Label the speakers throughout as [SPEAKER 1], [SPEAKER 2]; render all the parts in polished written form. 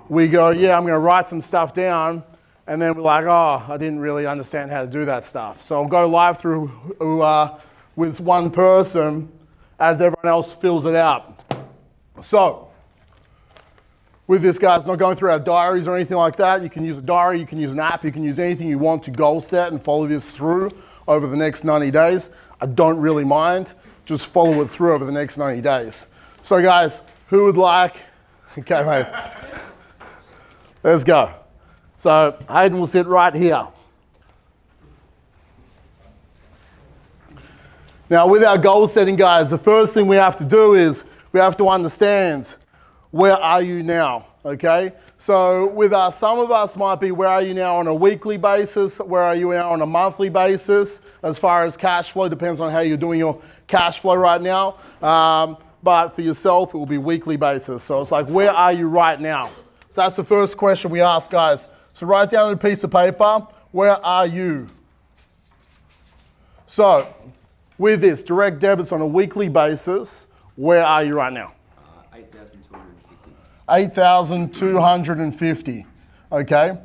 [SPEAKER 1] we go, yeah, I'm going to write some stuff down. And then we're like, oh, I didn't really understand how to do that stuff. So I'll go live through with one person as everyone else fills it out. So with this, guys, not going through our diaries or anything like that. You can use a diary, you can use an app, you can use anything you want to goal set and follow this through over the next 90 days. I don't really mind. Just follow it through over the next 90 days. So guys, who would like, okay, mate, let's go. So Hayden will sit right here. Now with our goal setting, guys, the first thing we have to do is we have to understand where are you now, okay? So with us, some of us might be where are you now on a weekly basis, where are you now on a monthly basis, as far as cash flow, depends on how you're doing your cash flow right now. But for yourself, it will be weekly basis. So it's like, where are you right now? So that's the first question we ask, guys. So write down on a piece of paper, where are you? So with this, direct debits on a weekly basis, where are you right now? 8,250, okay?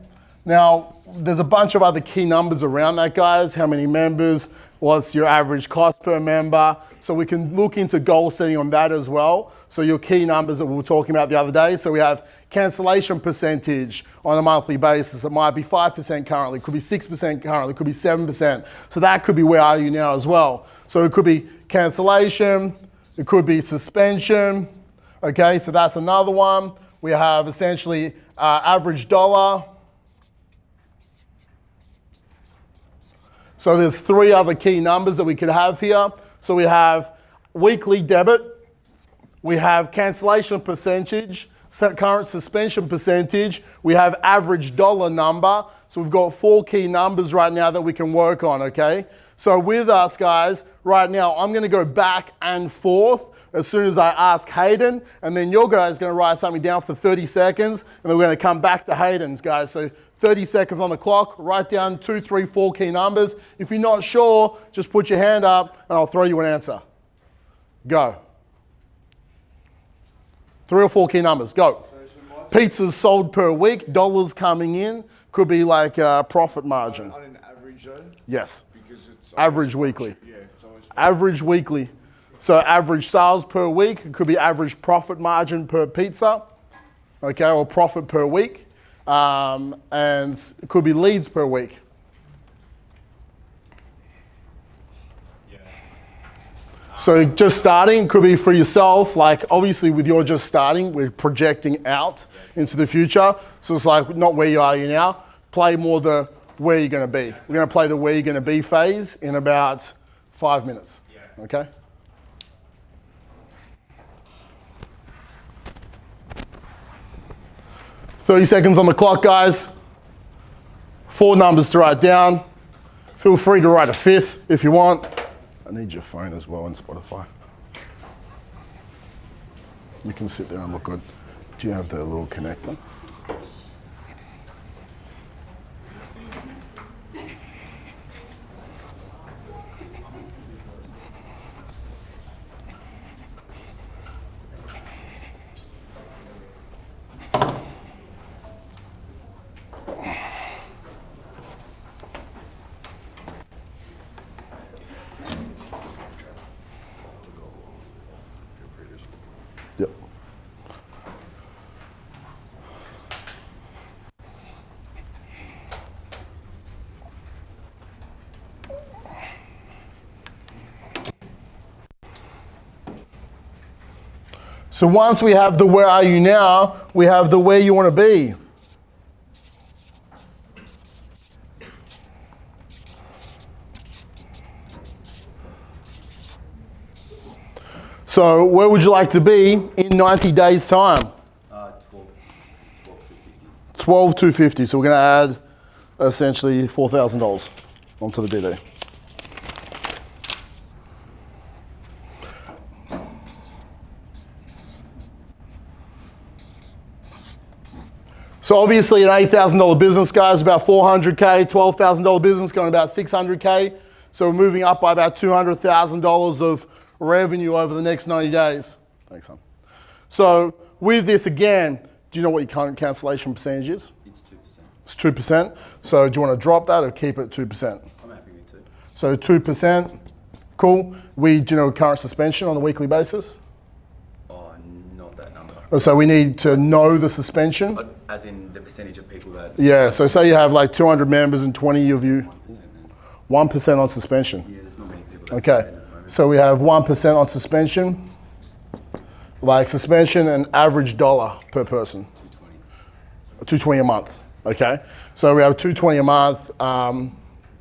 [SPEAKER 1] Now, there's a bunch of other key numbers around that, guys. How many members? What's your average cost per member? So we can look into goal setting on that as well. So your key numbers that we were talking about the other day. So we have cancellation percentage on a monthly basis. It might be 5% currently, it could be 6% currently, it could be 7%. So that could be where are you now as well. So it could be cancellation, it could be suspension. Okay, so that's another one. We have essentially average dollar. So there's three other key numbers that we could have here. So we have weekly debit, we have cancellation percentage, current suspension percentage, we have average dollar number. So we've got four key numbers right now that we can work on, okay? So with us, guys, right now, I'm gonna go back and forth as soon as I ask Hayden, and then your guys are gonna write something down for 30 seconds, and then we're gonna come back to Hayden's, guys. So 30 seconds on the clock, write down 2, 3, 4 key numbers. If you're not sure, just put your hand up and I'll throw you an answer. Go. 3 or 4 key numbers, go. Pizzas sold per week, dollars coming in, could be like profit margin.
[SPEAKER 2] On an average though?
[SPEAKER 1] Yes,
[SPEAKER 2] Because it's
[SPEAKER 1] average weekly.
[SPEAKER 2] Yeah, it's always
[SPEAKER 1] Average weekly. So average sales per week, it could be average profit margin per pizza, okay, or profit per week. And it could be leads per week.
[SPEAKER 2] yeah.
[SPEAKER 1] So just starting could be for yourself, like obviously with your just starting, we're projecting out into the future. So it's like not where you are now, play more the where you're gonna be. We're gonna play the where you're gonna be phase in about 5 minutes, okay? "30 seconds on the clock, guys. 4 numbers to write down. Feel free to write a 5th if you want. I need your phone as well in Spotify. You can sit there and look good. Do you have the little connector? Yep. So once we have the where are you now, we have the where you want to be. So where would you like to be in 90 days time? 12,250. So we're going to add essentially $4,000 onto the DD. So obviously an $8,000 business, guys, about $400K, $12,000 business going about $600K. So we're moving up by about $200,000 of revenue over the next 90 days. Thanks, son. So with this, again, Do you know what your current cancellation percentage is?
[SPEAKER 3] It's 2%.
[SPEAKER 1] It's 2%. So do you want to drop that or keep it at 2%?
[SPEAKER 3] I'm happy with 2.
[SPEAKER 1] So 2%, cool. Do you know current suspension on a weekly basis?
[SPEAKER 3] Oh, not that number.
[SPEAKER 1] So we need to know the suspension.
[SPEAKER 3] But as in the percentage of people that...
[SPEAKER 1] Yeah, so say you have like 200 members and 20 of you,
[SPEAKER 3] 1% then.
[SPEAKER 1] 1% on suspension.
[SPEAKER 3] Yeah, there's not many people that
[SPEAKER 1] Okay,
[SPEAKER 3] suspend at the moment.
[SPEAKER 1] so we have 1% on suspension. Like suspension and average dollar per person.
[SPEAKER 3] 220.
[SPEAKER 1] 220 a month, okay? So we have 220 a month.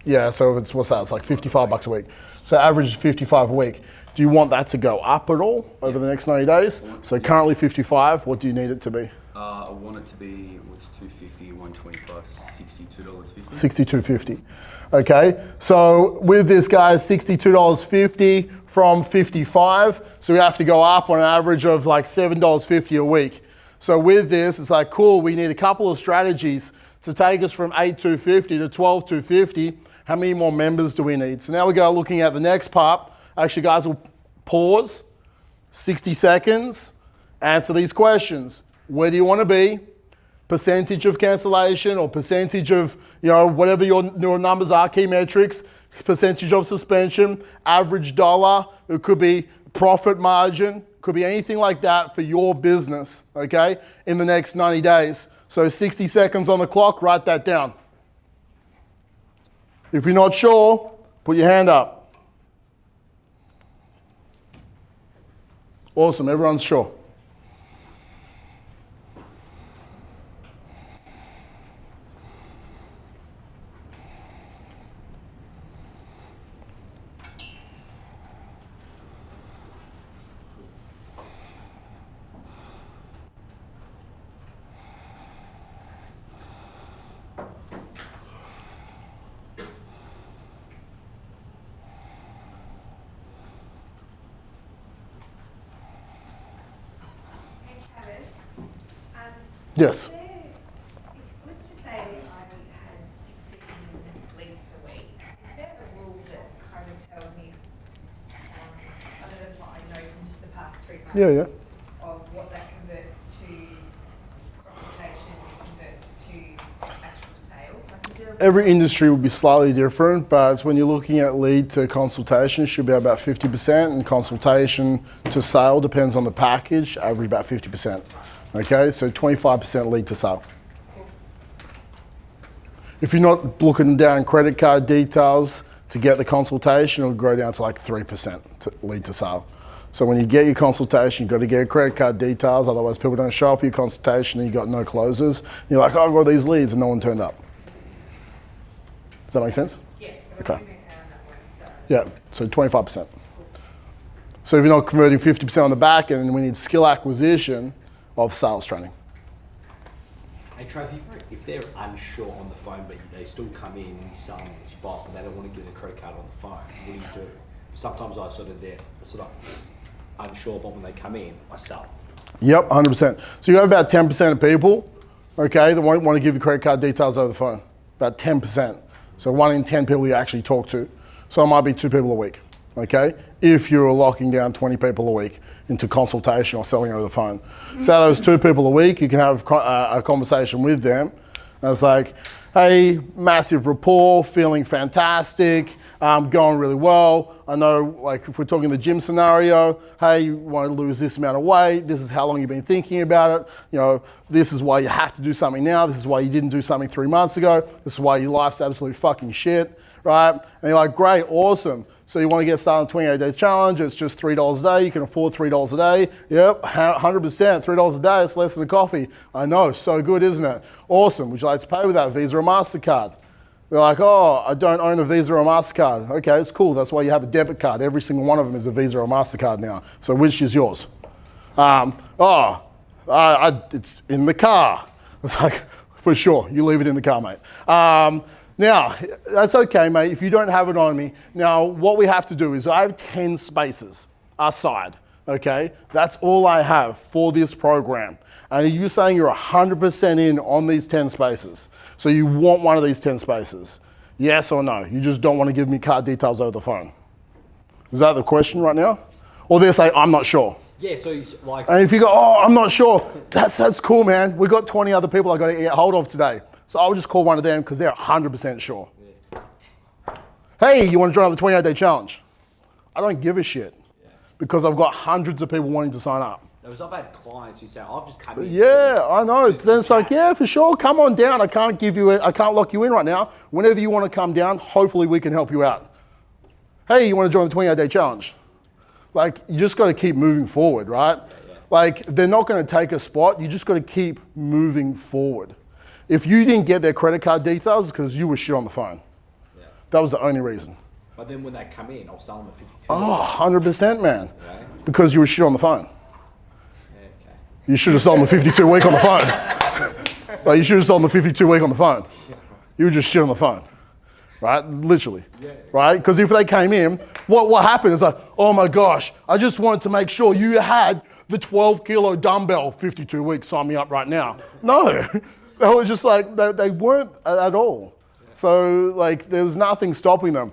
[SPEAKER 1] Yeah, so it's, what's that? It's like 55 bucks a week. So average is 55 a week. Do you want that to go up at all over the next 90 days? So currently 55, what do you need it to be?
[SPEAKER 3] I want it to be, what's 250, 125, $62.50.
[SPEAKER 1] 62.50. Okay, so with this guys, $62.50 from 55. So we have to go up on an average of like $7.50 a week. So with this, it's like, cool, we need a couple of strategies to take us from 8,250 to 12,250. How many more members do we need? So now we go looking at the next part. Actually, guys, we'll pause, 60 seconds, answer these questions. Where do you want to be? Percentage of cancellation or percentage of, whatever your numbers are, key metrics, percentage of suspension, average dollar, it could be profit margin, could be anything like that for your business, okay, in the next 90 days. So 60 seconds on the clock, write that down. If you're not sure, put your hand up. Awesome, everyone's sure. Yes.
[SPEAKER 4] Let's just say I had 16 leads per week. Is there a rule that kind of tells me, I don't know if I know from just the past 3 months,
[SPEAKER 1] Yeah.
[SPEAKER 4] of what that converts to consultation, converts to actual sale? Like, is there a
[SPEAKER 1] Every industry will be slightly different, but when you're looking at lead to consultation, it should be about 50%, and consultation to sale depends on the package, average about 50%. Okay, so 25% lead to sale. If you're not looking down credit card details to get the consultation, it'll go down to like 3% to lead to sale. So when you get your consultation, you've got to get credit card details, otherwise people don't show up for your consultation and you've got no closers. You're like, oh, I've got these leads and no one turned up. Does that make sense?
[SPEAKER 4] yeah,
[SPEAKER 1] Okay.
[SPEAKER 4] that one, so.
[SPEAKER 1] Yeah, so 25%. So if you're not converting 50% on the back end, we need skill acquisition of sales training.
[SPEAKER 5] Hey Trav, if they're unsure on the phone but they still come in some spot but they don't want to give a credit card on the phone, what do you do? Sometimes they're sort of unsure, but when they come in, I sell.
[SPEAKER 1] Yep, 100%. So you have about 10% of people, okay, that won't want to give you credit card details over the phone. About 10%. So 1 in 10 people you actually talk to. So it might be 2 people a week, okay? If you're locking down 20 people a week into consultation or selling over the phone. So those 2 people a week, you can have a conversation with them. And it's like, hey, massive rapport, feeling fantastic, going really well. I know, like if we're talking the gym scenario, hey, you want to lose this amount of weight, this is how long you've been thinking about it, this is why you have to do something now, this is why you didn't do something 3 months ago, this is why your life's absolute fucking shit, right? And you're like, great, awesome. So you want to get started on 28 days challenge, it's just $3 a day, you can afford $3 a day. Yep, 100%, $3 a day, it's less than a coffee. I know, so good, isn't it? Awesome, would you like to pay with that, Visa or MasterCard? They're like, oh, I don't own a Visa or a MasterCard. Okay, it's cool, that's why you have a debit card. Every single one of them is a Visa or a MasterCard now. So which is yours? It's in the car. It's like, for sure, you leave it in the car, mate. Now, that's okay, mate, if you don't have it on me. Now, what we have to do is I have 10 spaces aside, okay? That's all I have for this program. And are you saying you're 100% in on these 10 spaces? So you want one of these 10 spaces? Yes or no? You just don't want to give me card details over the phone? Is that the question right now? Or they say, I'm not sure.
[SPEAKER 5] Yeah, so you like,
[SPEAKER 1] And if you go, oh, I'm not sure, that's cool, man. We got 20 other people I got to get hold of today. So I'll just call one of them because they're 100% sure. Hey, you want to join the 28-day challenge? I don't give a shit because I've got hundreds of people wanting to sign up.
[SPEAKER 5] there was I've had clients who say, I've just come in.
[SPEAKER 1] Yeah, I know. Then it's like, yeah, for sure. Come on down. I can't lock you in right now. Whenever you want to come down, hopefully we can help you out. Hey, you want to join the 28-day challenge? Like, you just got to keep moving forward, right? Like, they're not going to take a spot. You just got to keep moving forward. If you didn't get their credit card details because you were shit on the phone, that was the only reason.
[SPEAKER 5] But then when they come in, I'll sell them at 52.
[SPEAKER 1] Oh, 100%, man.
[SPEAKER 5] Okay.
[SPEAKER 1] Because you were shit on the phone.
[SPEAKER 5] Yeah, okay.
[SPEAKER 1] You should have sold them the 52-week on the phone. Like, you should have sold them the 52-week on the phone. You were just shit on the phone, right? Literally, right? Because if they came in, what happened is like, oh my gosh, I just wanted to make sure you had the 12-kilo dumbbell 52 weeks, sign me up right now. No, they were just like, they weren't at all. So like, there was nothing stopping them.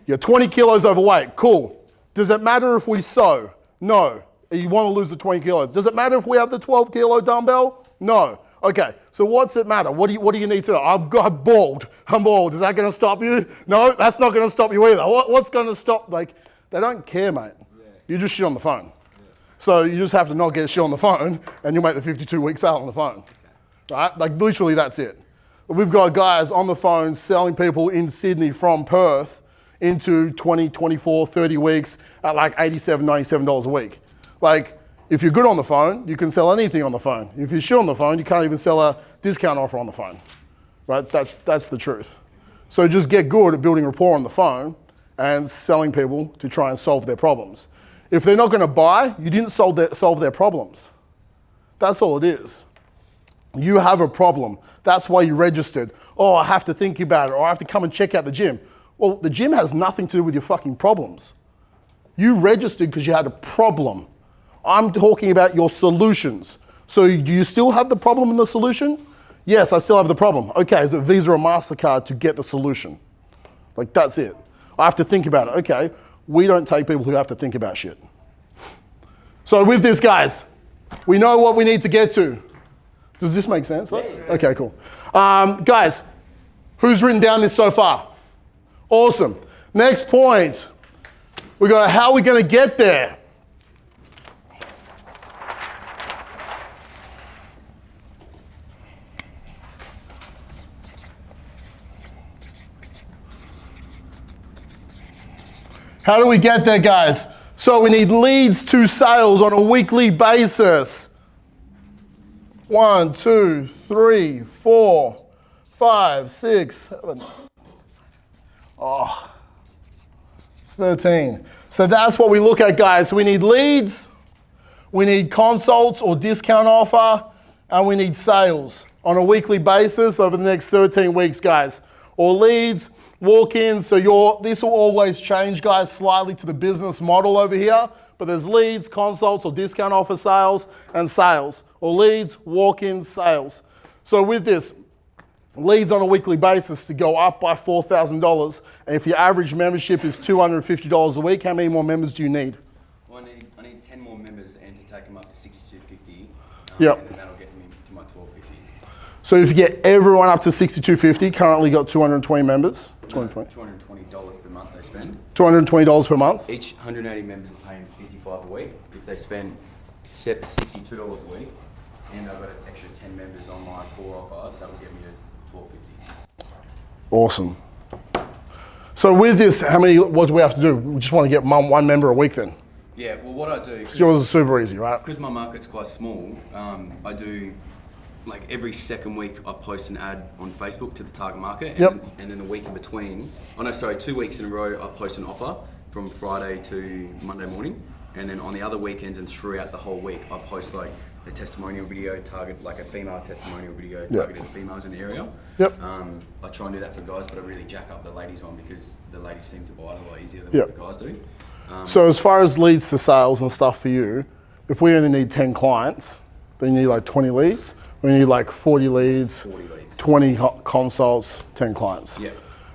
[SPEAKER 1] You're 20 kilos overweight, cool. Does it matter if we sew? No. You want to lose the 20 kilos. Does it matter if we have the 12-kilo dumbbell? No. Okay, so what's it matter? What do you need to know? I'm bald. I'm bald. Is that going to stop you? No, that's not going to stop you either. What's going to stop? Like, they don't care, mate. You just shit on the phone. So you just have to not get shit on the phone and you'll make the 52-week sale on the phone, right? Like, literally, that's it. We've got guys on the phone selling people in Sydney from Perth into 20, 24, 30 weeks at like $87, $97 a week. Like, if you're good on the phone, you can sell anything on the phone. If you're shit on the phone, you can't even sell a discount offer on the phone, right? That's the truth. So just get good at building rapport on the phone and selling people to try and solve their problems. If they're not going to buy, you didn't solve their problems. That's all it is. You have a problem. That's why you registered. Oh, I have to think about it, or I have to come and check out the gym. Well, the gym has nothing to do with your fucking problems. You registered because you had a problem. I'm talking about your solutions. So do you still have the problem and the solution? Yes, I still have the problem. Okay, is it Visa or MasterCard to get the solution? Like, that's it. I have to think about it. Okay, we don't take people who have to think about shit. So with this, guys, we know what we need to get to. Does this make sense? Yeah. Okay, cool. Guys, who's written down this so far? Awesome. Next point. We go, how are we going to get there? How do we get there, guys? So we need leads to sales on a weekly basis. 1, 2, 3, 4, 5, 6, 7. 13. So that's what we look at, guys. We need leads, we need consults or discount offer, and we need sales on a weekly basis over the next 13 weeks, guys. Or leads, walk-ins. So this will always change, guys, slightly to the business model over here. But there's leads, consults, or discount offer sales, and sales. Or leads, walk-ins, sales. So with this, leads on a weekly basis to go up by $4,000. And if your average membership is $250 a week, how many more members do you need?
[SPEAKER 3] Well, I need 10 more members and to take them up to $62.50.
[SPEAKER 1] Yep.
[SPEAKER 3] And then that'll get me to my $12.50.
[SPEAKER 1] So if you get everyone up to $62.50, currently got 220 members.
[SPEAKER 3] $220 per month they spend.
[SPEAKER 1] $220 per month.
[SPEAKER 3] Each 180 members are paying $55 a week. If they spend $62 a week, and I've got an extra 10 members on my core offer, that will get me to $12.50.
[SPEAKER 1] Awesome. So with this, what do we have to do? We just want to get one member a week then.
[SPEAKER 3] Yeah, well what I do,
[SPEAKER 1] Yours is super easy, right?
[SPEAKER 3] because my market's quite small, I do, like every second week I post an ad on Facebook to the target market, and,
[SPEAKER 1] Yep.
[SPEAKER 3] and then the week in between, 2 weeks in a row I post an offer from Friday to Monday morning, and then on the other weekends and throughout the whole week I post like a testimonial video, like a female testimonial video targeted to females in the area.
[SPEAKER 1] Yep.
[SPEAKER 3] I try and do that for guys, but I really jack up the ladies one because the ladies seem to buy it a lot easier than
[SPEAKER 1] Yep.
[SPEAKER 3] what the guys do.
[SPEAKER 1] So as far as leads to sales and stuff for you, if we only need 10 clients, then you need like 20 leads. We need like 40 leads, 20 consults, 10 clients.
[SPEAKER 3] Yeah.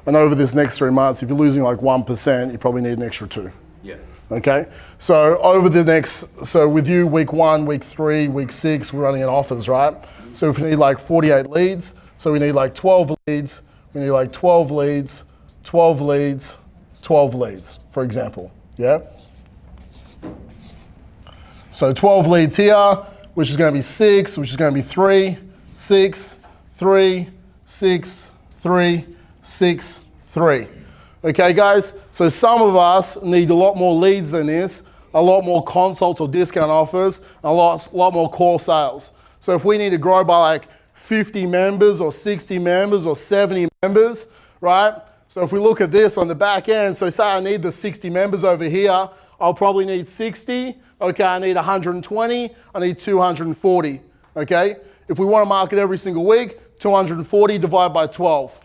[SPEAKER 1] And over this next 3 months, if you're losing like 1%, you probably need an extra 2.
[SPEAKER 3] Yeah.
[SPEAKER 1] Okay, so over the next, so with you, week 1, week 3, week 6, we're running an offers, right? So if we need like 48 leads, so we need like 12 leads, we need like 12 leads, 12 leads, 12 leads, for example, yeah? So 12 leads here, which is going to be 6, which is going to be 3, 6, 3, 6, 3, 6, 3. Okay, guys? So some of us need a lot more leads than this, a lot more consults or discount offers, a lot more core sales. So if we need to grow by like 50 members or 60 members or 70 members, right? So if we look at this on the back end, so say I need the 60 members over here, I'll probably need 60. Okay, I need 120, I need 240, okay? If we want to market every single week, 240 divided by 12.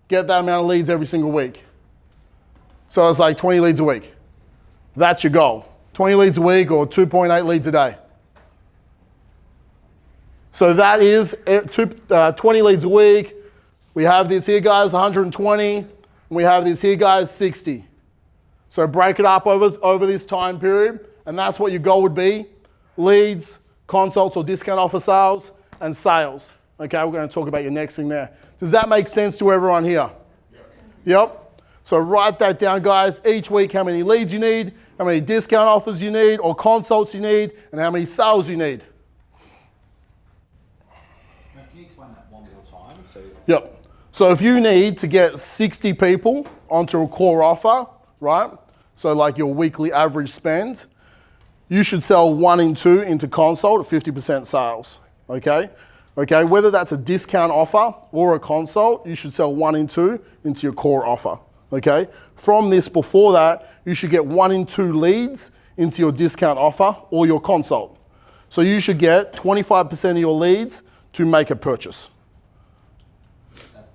[SPEAKER 1] Get that amount of leads every single week. So it's like 20 leads a week. That's your goal. 20 leads a week or 2.8 leads a day. So that is 20 leads a week. We have this here, guys, 120. And we have this here, guys, 60. So break it up over this time period, and that's what your goal would be. Leads, consults or discount offer sales, and sales. Okay, we're going to talk about your next thing there. Does that make sense to everyone here? Yep. So write that down, guys. Each week, how many leads you need, how many discount offers you need, or consults you need, and how many sales you need.
[SPEAKER 5] Can you explain that one more time?
[SPEAKER 1] Yep. So if you need to get 60 people onto a core offer, right? So like your weekly average spend, you should sell 1 in 2 into consult at 50% sales, okay? Okay, whether that's a discount offer or a consult, you should sell 1 in 2 into your core offer, okay? From this, before that, you should get 1 in 2 leads into your discount offer or your consult. So you should get 25% of your leads to make a purchase.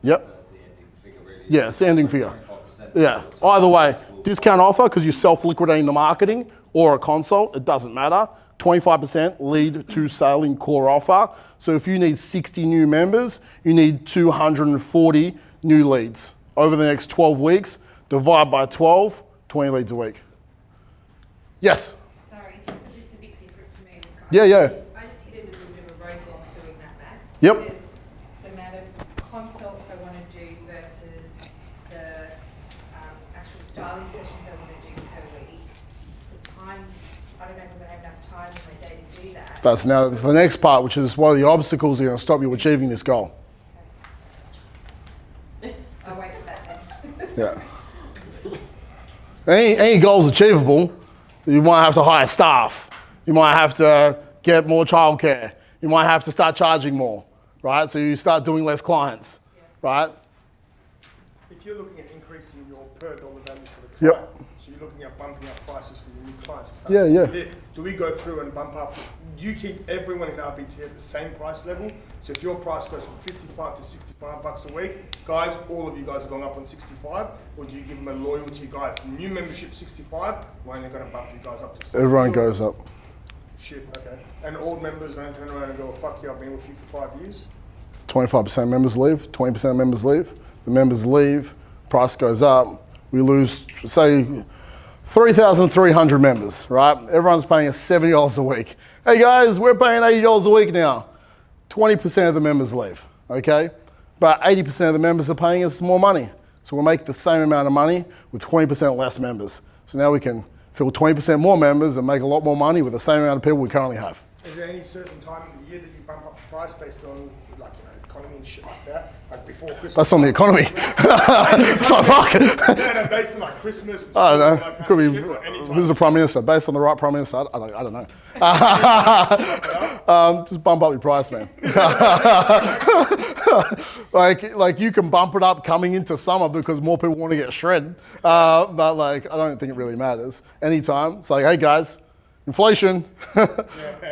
[SPEAKER 1] Yep.
[SPEAKER 6] The ending figure really.
[SPEAKER 1] Yeah, it's the ending figure.
[SPEAKER 6] 25%.
[SPEAKER 1] Yeah, either way, discount offer because you're self-liquidating the marketing, or a consult, it doesn't matter. 25% lead to selling core offer. So if you need 60 new members, you need 240 new leads. Over the next 12 weeks, divide by 12, 20 leads a week. Yes?
[SPEAKER 4] Sorry, just because it's a bit different for me. with
[SPEAKER 1] Yeah, yeah.
[SPEAKER 4] I just hit a little bit of a roadblock doing that, Matt.
[SPEAKER 1] Yep.
[SPEAKER 4] There's the amount of consults I want to do versus the actual styling sessions I want to do per week. The times, I don't know if I'm going to have enough time in my day to do that.
[SPEAKER 1] That's now the next part, which is one of the obstacles that are going to stop you achieving this goal.
[SPEAKER 4] I'll wait for that then.
[SPEAKER 1] Yeah. Any goal's achievable. You might have to hire staff. You might have to get more childcare. You might have to start charging more, right? So you start doing less clients, right?
[SPEAKER 2] If you're looking at increasing your per dollar value for the
[SPEAKER 1] Yep.
[SPEAKER 2] client, so you're looking at bumping up prices for your new clients. and stuff.
[SPEAKER 1] Yeah, yeah.
[SPEAKER 2] Do we go through and bump up? You keep everyone in RBT at the same price level. So if your price goes from 55 to 65 bucks a week, guys, all of you guys are going up on 65, or do you give them a loyalty, guys? New membership 65, we're only going to bump you guys up to 60.
[SPEAKER 1] Everyone goes up.
[SPEAKER 2] Shit, okay. And old members don't turn around and go, fuck you, I've been with you for 5 years.
[SPEAKER 1] 25% of members leave, 20% of members leave. The members leave, price goes up. We lose, say, 3,300 members, right? Everyone's paying us $70 a week. Hey guys, we're paying $80 a week now. 20% of the members leave, okay? But 80% of the members are paying us more money. So we'll make the same amount of money with 20% less members. So now we can fill 20% more members and make a lot more money with the same amount of people we currently have.
[SPEAKER 2] Is there any certain time of the year that you bump up the price based on, like, you know, economy and shit like that? Like before Christmas?
[SPEAKER 1] That's on the economy. So fuck.
[SPEAKER 2] No, based on like Christmas. And
[SPEAKER 1] I don't know.
[SPEAKER 2] like,
[SPEAKER 1] Could be,
[SPEAKER 2] shit, or any time.
[SPEAKER 1] who's the Prime Minister? Based on the right Prime Minister? I don't know. Just bump up your price, man. like you can bump it up coming into summer because more people want to get shredded. But like, I don't think it really matters. Anytime. It's like, hey guys, inflation,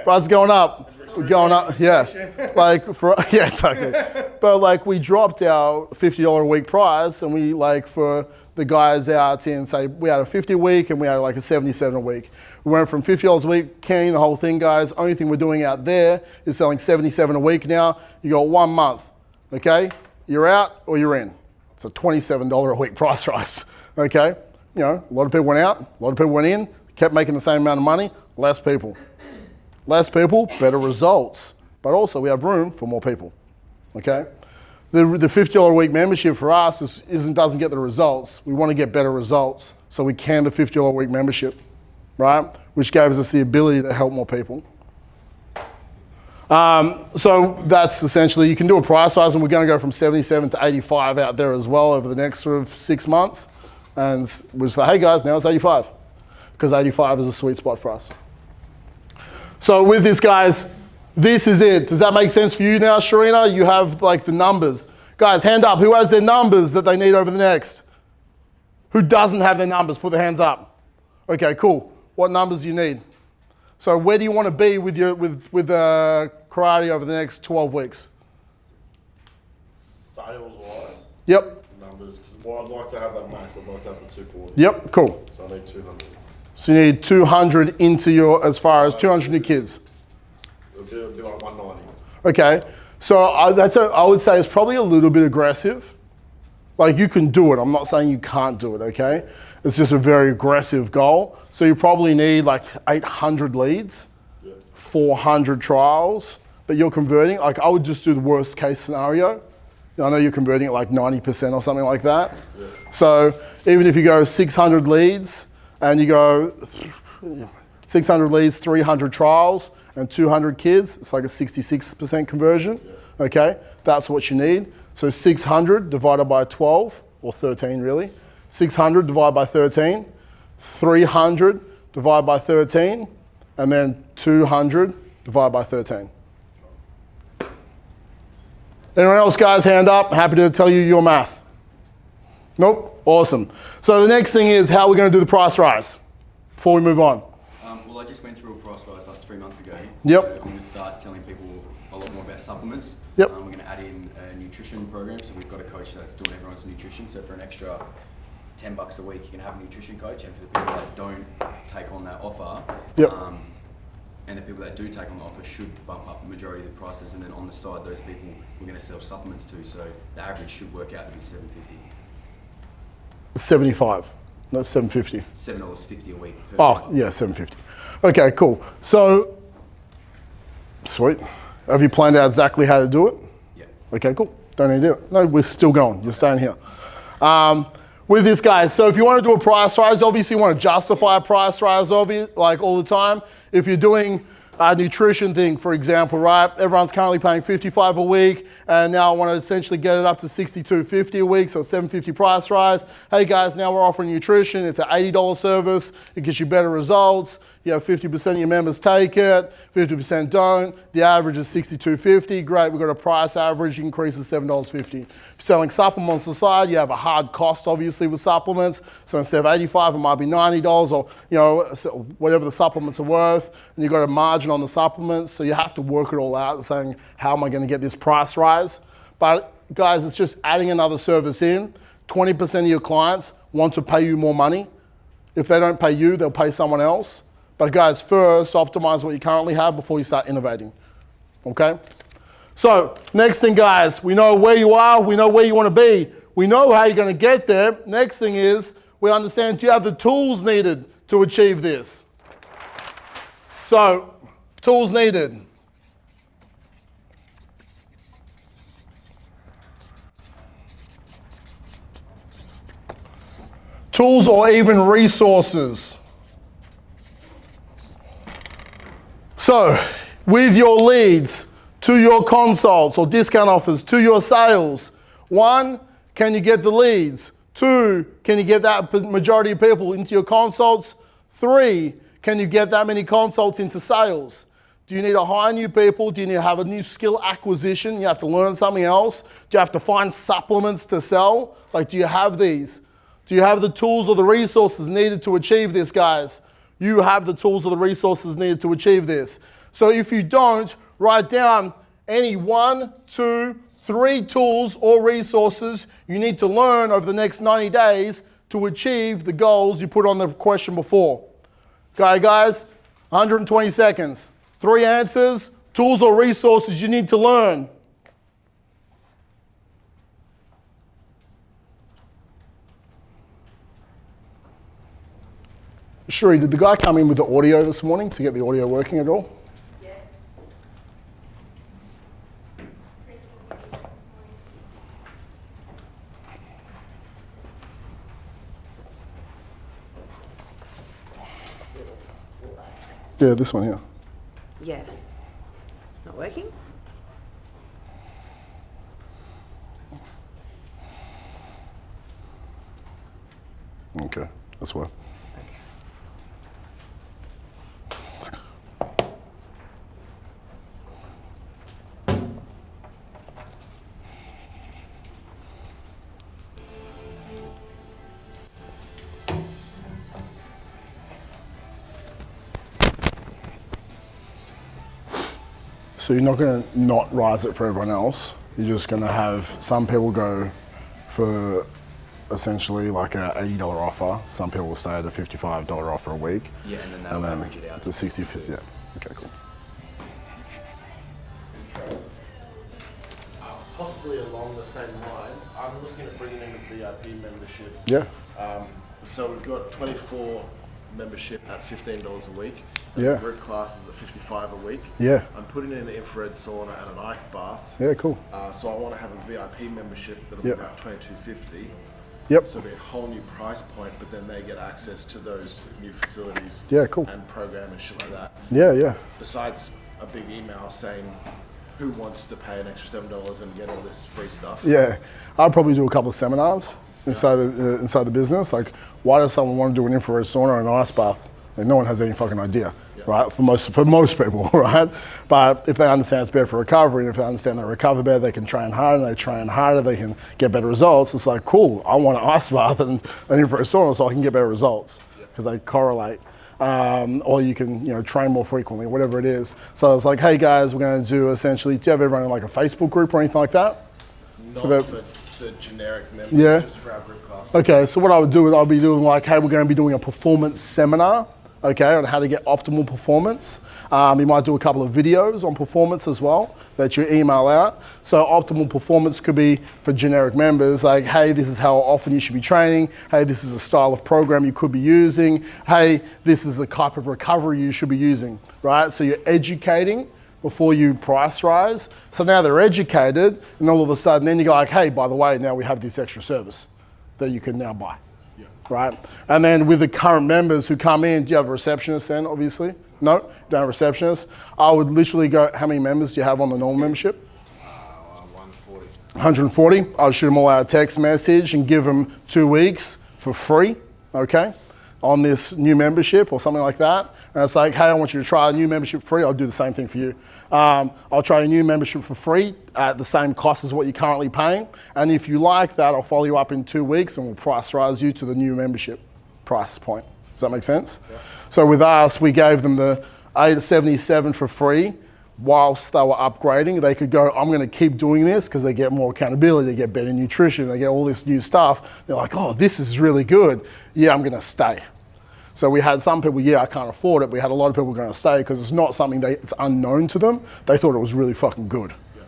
[SPEAKER 1] prices going up. We're going up, yeah. Like for yeah, exactly. But like we dropped our $50 a week price, and we like for the guys out in say we had a 50 a week and we had like a 77 a week. We went from $50 a week, canning the whole thing, guys. Only thing we're doing out there is selling 77 a week now. You got 1 month, okay? You're out or you're in. It's a $27 a week price rise, okay? You know, a lot of people went out, a lot of people went in, kept making the same amount of money, less people. Less people, better results. But also we have room for more people, okay? The $50 a week membership for us doesn't get the results. We want to get better results. So we can the $50 a week membership, right? Which gives us the ability to help more people. So that's essentially, you can do a price rise, and we're going to go from 77 to 85 out there as well over the next sort of 6 months. And we're just like, hey guys, now it's 85. Because 85 is a sweet spot for us. So with this, guys, this is it. Does that make sense for you now, Sharina? You have like the numbers. Guys, hand up. Who has their numbers that they need over the next? Who doesn't have their numbers? Put their hands up. Okay, cool. What numbers do you need? So where do you want to be with your karate over the next 12 weeks?
[SPEAKER 6] Sales-wise,
[SPEAKER 1] Yep.
[SPEAKER 6] numbers. Well, I'd like to have that max. I'd like to have the 240.
[SPEAKER 1] Yep, cool.
[SPEAKER 6] So I need 200.
[SPEAKER 1] So you need 200 into your, as far as 200 new kids.
[SPEAKER 6] It'll be like 190.
[SPEAKER 1] Okay, so I would say it's probably a little bit aggressive. Like you can do it, I'm not saying you can't do it, okay? It's just a very aggressive goal. So you probably need like 800 leads, 400 trials, but you're converting, like I would just do the worst case scenario. I know you're converting at like 90% or something like that.
[SPEAKER 6] Yeah.
[SPEAKER 1] So even if you go 600 leads and you go 600 leads, 300 trials, and 200 kids, it's like a 66% conversion, okay? That's what you need. So 600 divided by 12, or 13 really. 600 divided by 13, 300 divided by 13, and then 200 divided by 13. Anyone else, guys, hand up? Happy to tell you your math. Nope, awesome. So the next thing is how we're gonna do the price rise before we move on.
[SPEAKER 3] Well, I just went through a price rise like 3 months ago.
[SPEAKER 1] Yep.
[SPEAKER 3] So I'm going to start telling people a lot more about supplements.
[SPEAKER 1] Yep.
[SPEAKER 3] We're going to add in a nutrition program. So we've got a coach that's doing everyone's nutrition. So for an extra $10 a week, you can have a nutrition coach. And for the people that don't take on that offer,
[SPEAKER 1] Yep.
[SPEAKER 3] And the people that do take on the offer should bump up the majority of the prices. And then on the side, those people we're going to sell supplements to. So the average should work out to be $7.50.
[SPEAKER 1] 75, no, 750.
[SPEAKER 3] $7.50 a week per
[SPEAKER 1] Oh,
[SPEAKER 3] member.
[SPEAKER 1] yeah, 750. Okay, cool. So, sweet. Have you planned out exactly how to do it?
[SPEAKER 3] Yeah.
[SPEAKER 1] Okay, cool. Don't need to do it. No, we're still going. You're staying here. With this, guys, so if you want to do a price rise, obviously you want to justify a price rise, like all the time. If you're doing a nutrition thing, for example, right? Everyone's currently paying $55 a week, and now I want to essentially get it up to $62.50 a week, so $7.50 price rise. Hey guys, now we're offering nutrition. It's an $80 service. It gets you better results. You have 50% of your members take it, 50% don't. The average is $62.50. Great, we've got a price average increase of $7.50. If you're selling supplements on the side, you have a hard cost, obviously, with supplements. So instead of $85, it might be $90 or whatever the supplements are worth. And you've got a margin on the supplements, so you have to work it all out, saying, how am I going to get this price rise? But guys, it's just adding another service in. 20% of your clients want to pay you more money. If they don't pay you, they'll pay someone else. But guys, first, optimize what you currently have before you start innovating, okay? So, next thing, guys, we know where you are, we know where you want to be, we know how you're going to get there. Next thing is, we understand, do you have the tools needed to achieve this? So, tools needed. Tools or even resources. So, with your leads, to your consults or discount offers, to your sales, 1, can you get the leads? 2, can you get that majority of people into your consults? 3, can you get that many consults into sales? Do you need to hire new people? Do you need to have a new skill acquisition? You have to learn something else? Do you have to find supplements to sell? Like, do you have these? Do you have the tools or the resources needed to achieve this, guys? You have the tools or the resources needed to achieve this. So if you don't, write down any 1, 2, 3 tools or resources you need to learn over the next 90 days to achieve the goals you put on the question before. Okay, guys, 120 seconds. 3 answers, tools or resources you need to learn. Shuri, did the guy come in with the audio this morning to get the audio working at all?
[SPEAKER 4] Yes.
[SPEAKER 1] Yeah, this one here.
[SPEAKER 7] Yeah. Not working?
[SPEAKER 1] Okay, that's why. So you're not going to not rise it for everyone else. You're just going to have some people go for essentially like a $80 offer. Some people will stay at a $55 offer a week.
[SPEAKER 3] Yeah, and then they'll average it out.
[SPEAKER 1] To 60, 50, yeah. Okay, cool.
[SPEAKER 8] Possibly along the same lines, I'm looking at bringing in a VIP membership.
[SPEAKER 1] Yeah,
[SPEAKER 8] So we've got 24 membership at $15 a week. And
[SPEAKER 1] Yeah.
[SPEAKER 8] the group classes at $55 a week.
[SPEAKER 1] yeah,
[SPEAKER 8] I'm putting in an infrared sauna and an ice bath.
[SPEAKER 1] yeah, cool.
[SPEAKER 8] So I want to have a VIP membership that'll be
[SPEAKER 1] Yep.
[SPEAKER 8] about $22.50.
[SPEAKER 1] Yep,
[SPEAKER 8] So it'll be a whole new price point, but then they get access to those new facilities.
[SPEAKER 1] Yeah, cool.
[SPEAKER 8] And program and shit like that.
[SPEAKER 1] yeah, yeah.
[SPEAKER 8] Besides a big email saying who wants to pay an extra $7 and get all this free stuff.
[SPEAKER 1] Yeah, I'll probably do a couple of seminars inside the business. Like, why does someone want to do an infrared sauna and an ice bath? Like, no one has any fucking idea, right? For most people, right? But if they understand it's better for recovery, and if they understand they recover better, they can train harder. And they train harder, they can get better results. It's like, cool. I want an ice bath and an infrared sauna so I can get better results because they correlate. Or you can, train more frequently, whatever it is. So it's like, hey guys, we're going to do essentially. Do you have everyone in like a Facebook group or anything like that?
[SPEAKER 8] Not
[SPEAKER 1] For the-
[SPEAKER 8] for the generic members,
[SPEAKER 1] Yeah.
[SPEAKER 8] just for our group class.
[SPEAKER 1] Okay, so what I would do is I'll be doing like, hey, we're going to be doing a performance seminar, okay, on how to get optimal performance. You might do a couple of videos on performance as well that you email out. So optimal performance could be for generic members, like, hey, this is how often you should be training. Hey, this is a style of program you could be using. Hey, this is the type of recovery you should be using, right? So you're educating before you price rise. So now they're educated, and all of a sudden then you go like, hey, by the way, now we have this extra service that you can now buy, right? And then with the current members who come in, do you have a receptionist then, obviously? No, don't have a receptionist. I would literally go, how many members do you have on the normal membership?
[SPEAKER 8] 140.
[SPEAKER 1] 140. I'll shoot them all out a text message and give them 2 weeks for free, okay, on this new membership or something like that. And it's like, hey, I want you to try a new membership free. I'll do the same thing for you. I'll try a new membership for free at the same cost as what you're currently paying. And if you like that, I'll follow you up in 2 weeks and we'll price rise you to the new membership price point. Does that make sense? Yeah. So with us, we gave them the $877 for free. Whilst they were upgrading, they could go, I'm going to keep doing this because they get more accountability, they get better nutrition, they get all this new stuff. They're like, oh, this is really good. Yeah, I'm going to stay. So we had some people, yeah, I can't afford it. We had a lot of people going to stay because it's not something it's unknown to them. They thought it was really fucking good. Yeah.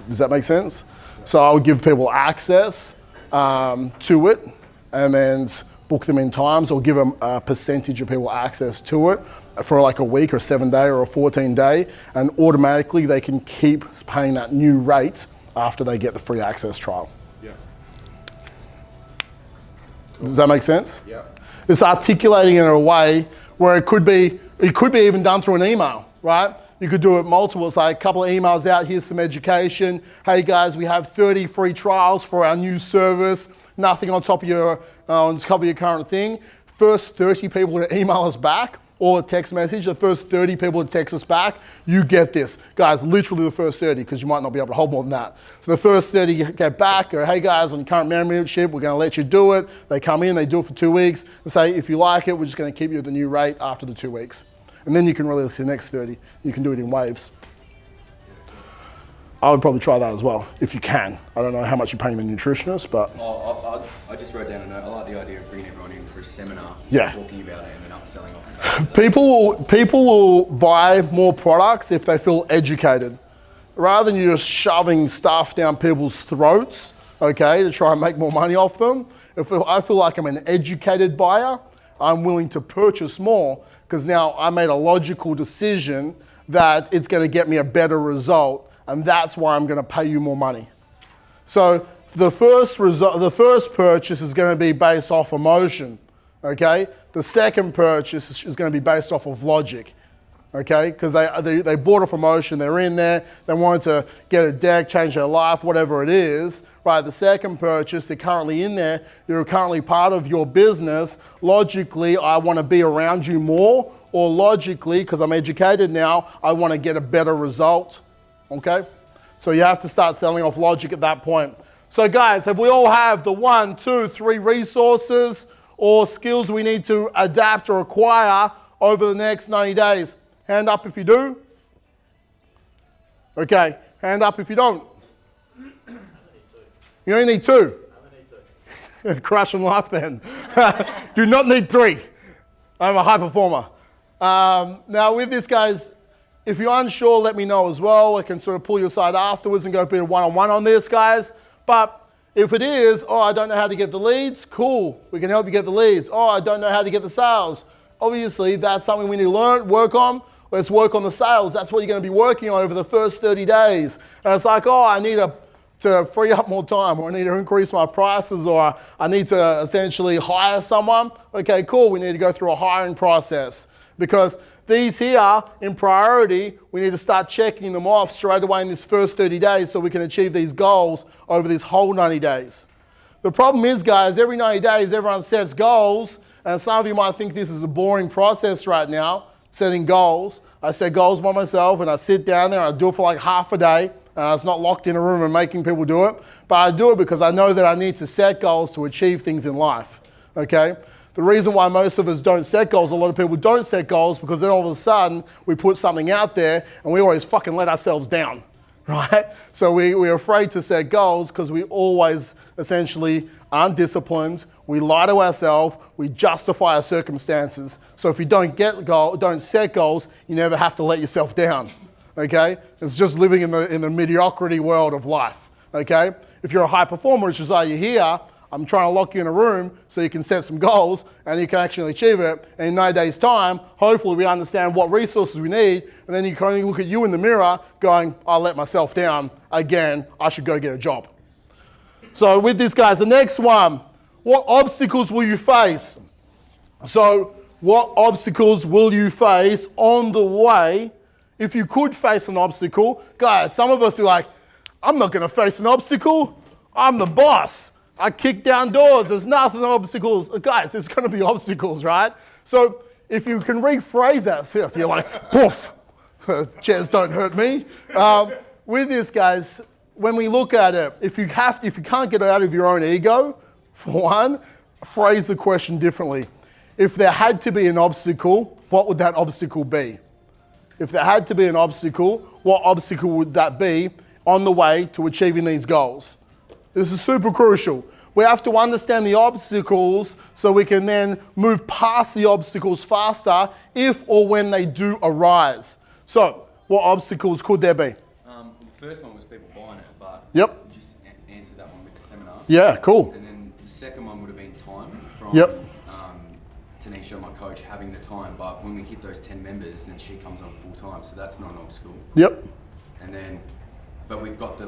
[SPEAKER 1] Does that make sense? Yeah. So I would give people access to it and then book them in times or give them a percentage of people access to it for like a week or a 7-day or a 14-day, and automatically they can keep paying that new rate after they get the free access trial.
[SPEAKER 8] Yeah.
[SPEAKER 1] Does that make sense?
[SPEAKER 8] Yeah.
[SPEAKER 1] It's articulating it in a way where it could be even done through an email, right? You could do it multiple. It's like a couple of emails out, here's some education. Hey guys, we have 30 free trials for our new service. Nothing on top of your current thing. First 30 people to email us back or a text message, the first 30 people to text us back, you get this. Guys, literally the first 30, because you might not be able to hold more than that. So the first 30 get back, go, hey guys, on your current membership, we're gonna let you do it. They come in, they do it for 2 weeks, and say, if you like it, we're just gonna keep you at the new rate after the 2 weeks. And then you can release the next 30. You can do it in waves. I would probably try that as well, if you can. I don't know how much you're paying the nutritionist, but.
[SPEAKER 3] I just wrote down a note. I like the idea of bringing everyone in for a seminar,
[SPEAKER 1] Yeah.
[SPEAKER 3] talking about it, and then upselling off the back of that.
[SPEAKER 1] People will buy more products if they feel educated. Rather than you just shoving stuff down people's throats, okay, to try and make more money off them. I feel like I'm an educated buyer, I'm willing to purchase more because now I made a logical decision that it's going to get me a better result, and that's why I'm going to pay you more money. So the first purchase is going to be based off emotion, okay? The second purchase is going to be based off of logic, okay? Because they bought off emotion, they're in there, they wanted to get a deck, change their life, whatever it is, right? The second purchase, they're currently in there, you're currently part of your business. Logically, I want to be around you more, or logically, because I'm educated now, I want to get a better result, okay? So you have to start selling off logic at that point. So guys, if we all have the 1, 2, 3 resources or skills we need to adapt or acquire over the next 90 days? Hand up if you do. Okay, hand up if you don't. You only need 2. Crush them life then. Do not need 3. I'm a high performer. Now with this, guys, if you're unsure, let me know as well. I can sort of pull you aside afterwards and go a bit of one-on-one on this, guys. But if it is, oh, I don't know how to get the leads, cool. We can help you get the leads. Oh, I don't know how to get the sales. Obviously, that's something we need to work on. Let's work on the sales. That's what you're going to be working on over the first 30 days. And it's like, oh, I need to free up more time, or I need to increase my prices, or I need to essentially hire someone. Okay, cool. We need to go through a hiring process, because these here in priority, we need to start checking them off straight away in this first 30 days so we can achieve these goals over this whole 90 days. The problem is, guys, every 90 days, everyone sets goals, and some of you might think this is a boring process right now, setting goals. I set goals by myself, and I sit down there and I do it for like half a day. It's not locked in a room and making people do it, but I do it because I know that I need to set goals to achieve things in life, okay? The reason why most of us don't set goals, a lot of people don't set goals, because then all of a sudden we put something out there and we always fucking let ourselves down, right? So we're afraid to set goals because we always essentially aren't disciplined. We lie to ourselves. We justify our circumstances. So if you don't set goals, you never have to let yourself down, okay? It's just living in the mediocrity world of life, okay? If you're a high performer, which is why you're here, I'm trying to lock you in a room so you can set some goals and you can actually achieve it. And in 9 days' time, hopefully we understand what resources we need, and then you can only look at you in the mirror going, I let myself down again, I should go get a job. So with this, guys, the next one, what obstacles will you face? So what obstacles will you face on the way? If you could face an obstacle, guys, some of us are like, I'm not going to face an obstacle. I'm the boss. I kick down doors. There's nothing obstacles. Guys, there's going to be obstacles, right? So if you can rephrase that, so you're like, poof, chairs don't hurt me. With this, guys, when we look at it, if you can't get out of your own ego, for one, phrase the question differently. If there had to be an obstacle, what would that obstacle be? If there had to be an obstacle, what obstacle would that be on the way to achieving these goals? This is super crucial. We have to understand the obstacles so we can then move past the obstacles faster if or when they do arise. So, what obstacles could there be?
[SPEAKER 3] The first one was people buying it, but
[SPEAKER 1] Yep.
[SPEAKER 3] you just answered that one with the seminar.
[SPEAKER 1] Yeah, cool.
[SPEAKER 3] And then the second one would have been time from
[SPEAKER 1] Yep.
[SPEAKER 3] Tanisha, my coach, having the time. But when we hit those 10 members, then she comes on full time, so that's not an obstacle.
[SPEAKER 1] Yep.
[SPEAKER 3] And then, but we've got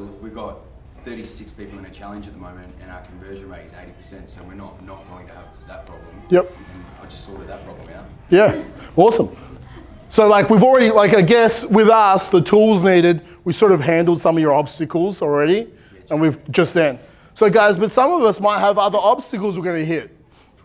[SPEAKER 3] 36 people in a challenge at the moment, and our conversion rate is 80%. So we're not going to have that problem.
[SPEAKER 1] Yep.
[SPEAKER 3] And I just sorted that problem out.
[SPEAKER 1] Yeah, awesome. So like we've already, like I guess with us, the tools needed, we sort of handled some of your obstacles already, and we've just then. So guys, but some of us might have other obstacles we're going to hit.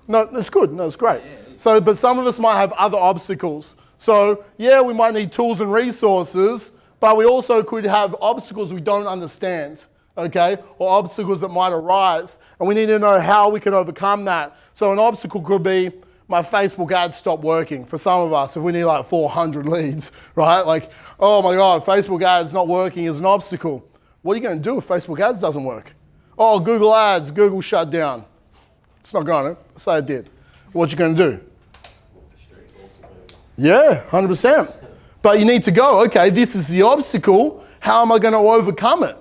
[SPEAKER 1] No, that's good. No, it's great. So, but some of us might have other obstacles. So yeah, we might need tools and resources, but we also could have obstacles we don't understand, okay? Or obstacles that might arise, and we need to know how we can overcome that. So an obstacle could be, my Facebook ads stopped working for some of us if we need like 400 leads, right? Like, oh my God, Facebook ads not working is an obstacle. What are you going to do if Facebook ads doesn't work? Oh, Google ads, Google shut down. It's not going to, say it did. What you going to do? Yeah, 100%. But you need to go, okay, this is the obstacle. How am I going to overcome it?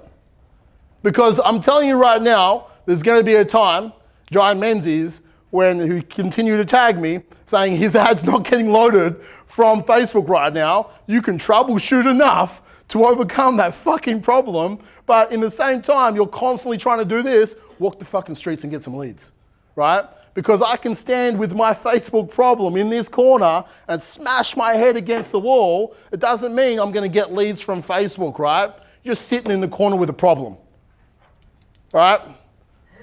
[SPEAKER 1] Because I'm telling you right now, there's going to be a time, Giant Menzies, who continue to tag me saying his ad's not getting loaded from Facebook right now. You can troubleshoot enough to overcome that fucking problem, but in the same time, you're constantly trying to do this, walk the fucking streets and get some leads, right? Because I can stand with my Facebook problem in this corner and smash my head against the wall. It doesn't mean I'm gonna get leads from Facebook, right? You're sitting in the corner with a problem, right?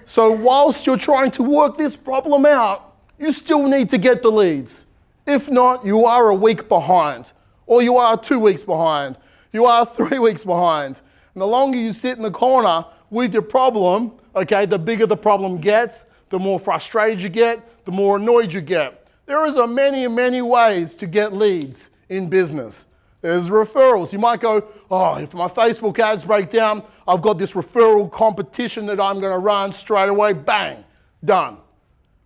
[SPEAKER 1] So whilst you're trying to work this problem out, you still need to get the leads. If not, you are a week behind, or you are 2 weeks behind, you are 3 weeks behind. And the longer you sit in the corner with your problem, okay, the bigger the problem gets, the more frustrated you get, the more annoyed you get. There is many ways to get leads in business. There's referrals. You might go, oh, if my Facebook ads break down, I've got this referral competition that I'm gonna run straight away, bang, done.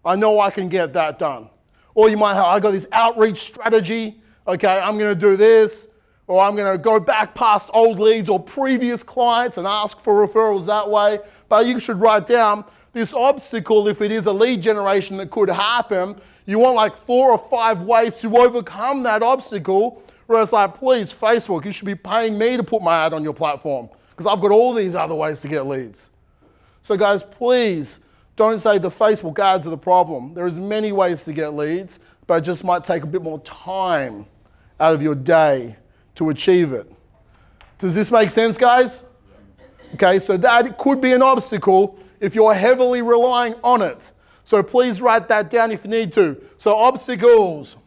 [SPEAKER 1] I know I can get that done. Or you might have, I got this outreach strategy, okay, I'm gonna do this, or I'm gonna go back past old leads or previous clients and ask for referrals that way. But you should write down this obstacle, if it is a lead generation that could happen, you want like 4 or 5 ways to overcome that obstacle, where it's like, please, Facebook, you should be paying me to put my ad on your platform because I've got all these other ways to get leads. So guys, please don't say the Facebook ads are the problem. There's many ways to get leads, but it just might take a bit more time out of your day to achieve it. Does this make sense, guys? Okay, so that could be an obstacle if you're heavily relying on it. So please write that down if you need to. So obstacles.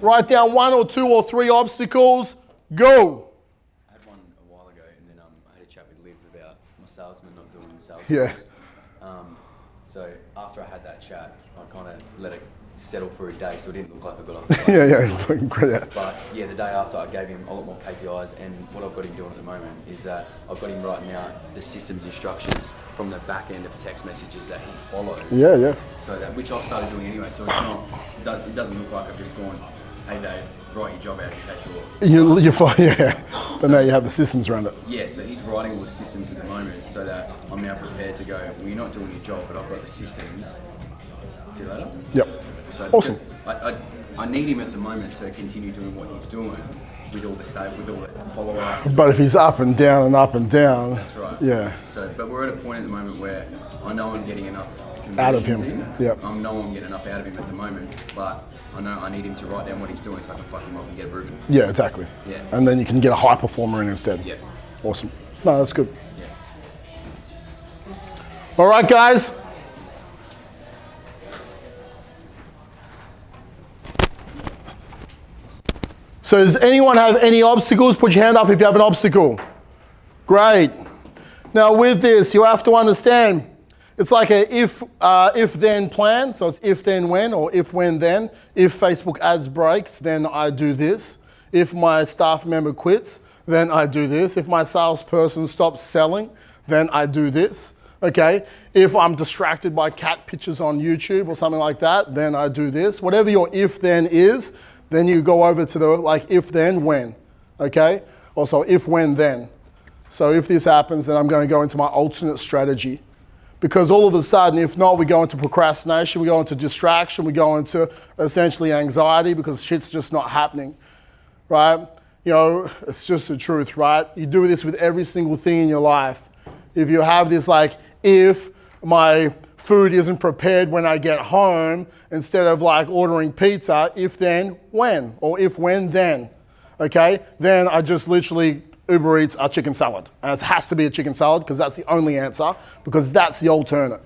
[SPEAKER 1] Write down 1 or 2 or 3 obstacles. Go.
[SPEAKER 3] I had one a while ago, and then I had a chat with Liv about my salesman not doing the sales.
[SPEAKER 1] Yeah.
[SPEAKER 3] So after I had that chat, I kind of let it settle for a day, so it didn't look like I got off the phone.
[SPEAKER 1] Yeah.
[SPEAKER 3] But yeah, the day after, I gave him a lot more KPIs, and what I've got him doing at the moment is that I've got him writing out the systems instructions from the back end of text messages that he follows.
[SPEAKER 1] Yeah.
[SPEAKER 3] So that, which I've started doing anyway. So it's not, it doesn't look like I've just gone, hey Dave, write your job out in case
[SPEAKER 1] You're fine, yeah. But now you have the systems around it.
[SPEAKER 3] Yeah, so he's writing all the systems at the moment, so that I'm now prepared to go, well, you're not doing your job, but I've got the systems. See you later.
[SPEAKER 1] Yep.
[SPEAKER 3] So
[SPEAKER 1] Awesome.
[SPEAKER 3] I need him at the moment to continue doing what he's doing with all the follow-ups.
[SPEAKER 1] But if he's up and down and up and down,
[SPEAKER 3] That's right.
[SPEAKER 1] yeah.
[SPEAKER 3] So, but we're at a point at the moment where I know I'm getting enough
[SPEAKER 1] Out of him.
[SPEAKER 3] conversions in.
[SPEAKER 1] Yep.
[SPEAKER 3] I know I'm getting enough out of him at the moment, but I know I need him to write down what he's doing so I can fuck him off and get a Reuben.
[SPEAKER 1] Yeah, exactly.
[SPEAKER 3] Yeah.
[SPEAKER 1] And then you can get a high performer in instead.
[SPEAKER 3] Yeah.
[SPEAKER 1] Awesome. No, that's good.
[SPEAKER 3] Yeah.
[SPEAKER 1] All right, guys. So does anyone have any obstacles? Put your hand up if you have an obstacle. Great. Now with this, you have to understand, it's like a if-then plan. So it's if, then, when, or if, when, then. If Facebook ads breaks, then I do this. If my staff member quits, then I do this. If my salesperson stops selling, then I do this. Okay? If I'm distracted by cat pictures on YouTube or something like that, then I do this. Whatever your if-then is, then you go over to the like if, then, when. Okay? Also if, when, then. So if this happens, then I'm going to go into my alternate strategy. Because all of a sudden, if not, we go into procrastination, we go into distraction, we go into essentially anxiety because shit's just not happening, right? You know, it's just the truth, right? You do this with every single thing in your life. If you have this like, if my food isn't prepared when I get home, instead of like ordering pizza, if then, when, or if when then, okay? Then I just literally Uber Eats a chicken salad. And it has to be a chicken salad because that's the only answer, because that's the alternate.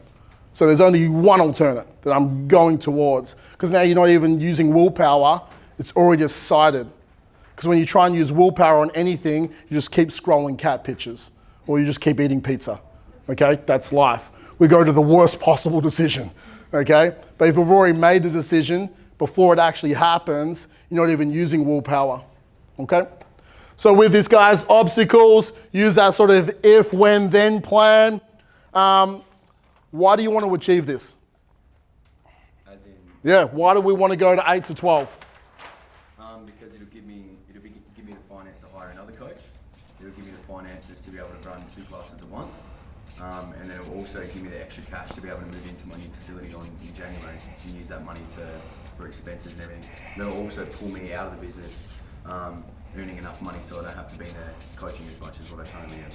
[SPEAKER 1] So there's only one alternate that I'm going towards, because now you're not even using willpower, it's already decided. Because when you try and use willpower on anything, you just keep scrolling cat pictures, or you just keep eating pizza, okay? That's life. We go to the worst possible decision, okay? But if we've already made the decision before it actually happens, you're not even using willpower, okay? So with this, guys, obstacles, use that sort of if, when, then plan. Why do you want to achieve this?
[SPEAKER 3] As in,
[SPEAKER 1] Yeah, why do we want to go to 8 to 12?
[SPEAKER 3] because it'll give me the finance to hire another coach. It'll give me the finances to be able to run 2 classes at once, And then it will also give me the extra cash to be able to move into my new facility in January and use that money for expenses and everything. And it'll also pull me out of the business, earning enough money so I don't have to be in there coaching as much as what I currently am.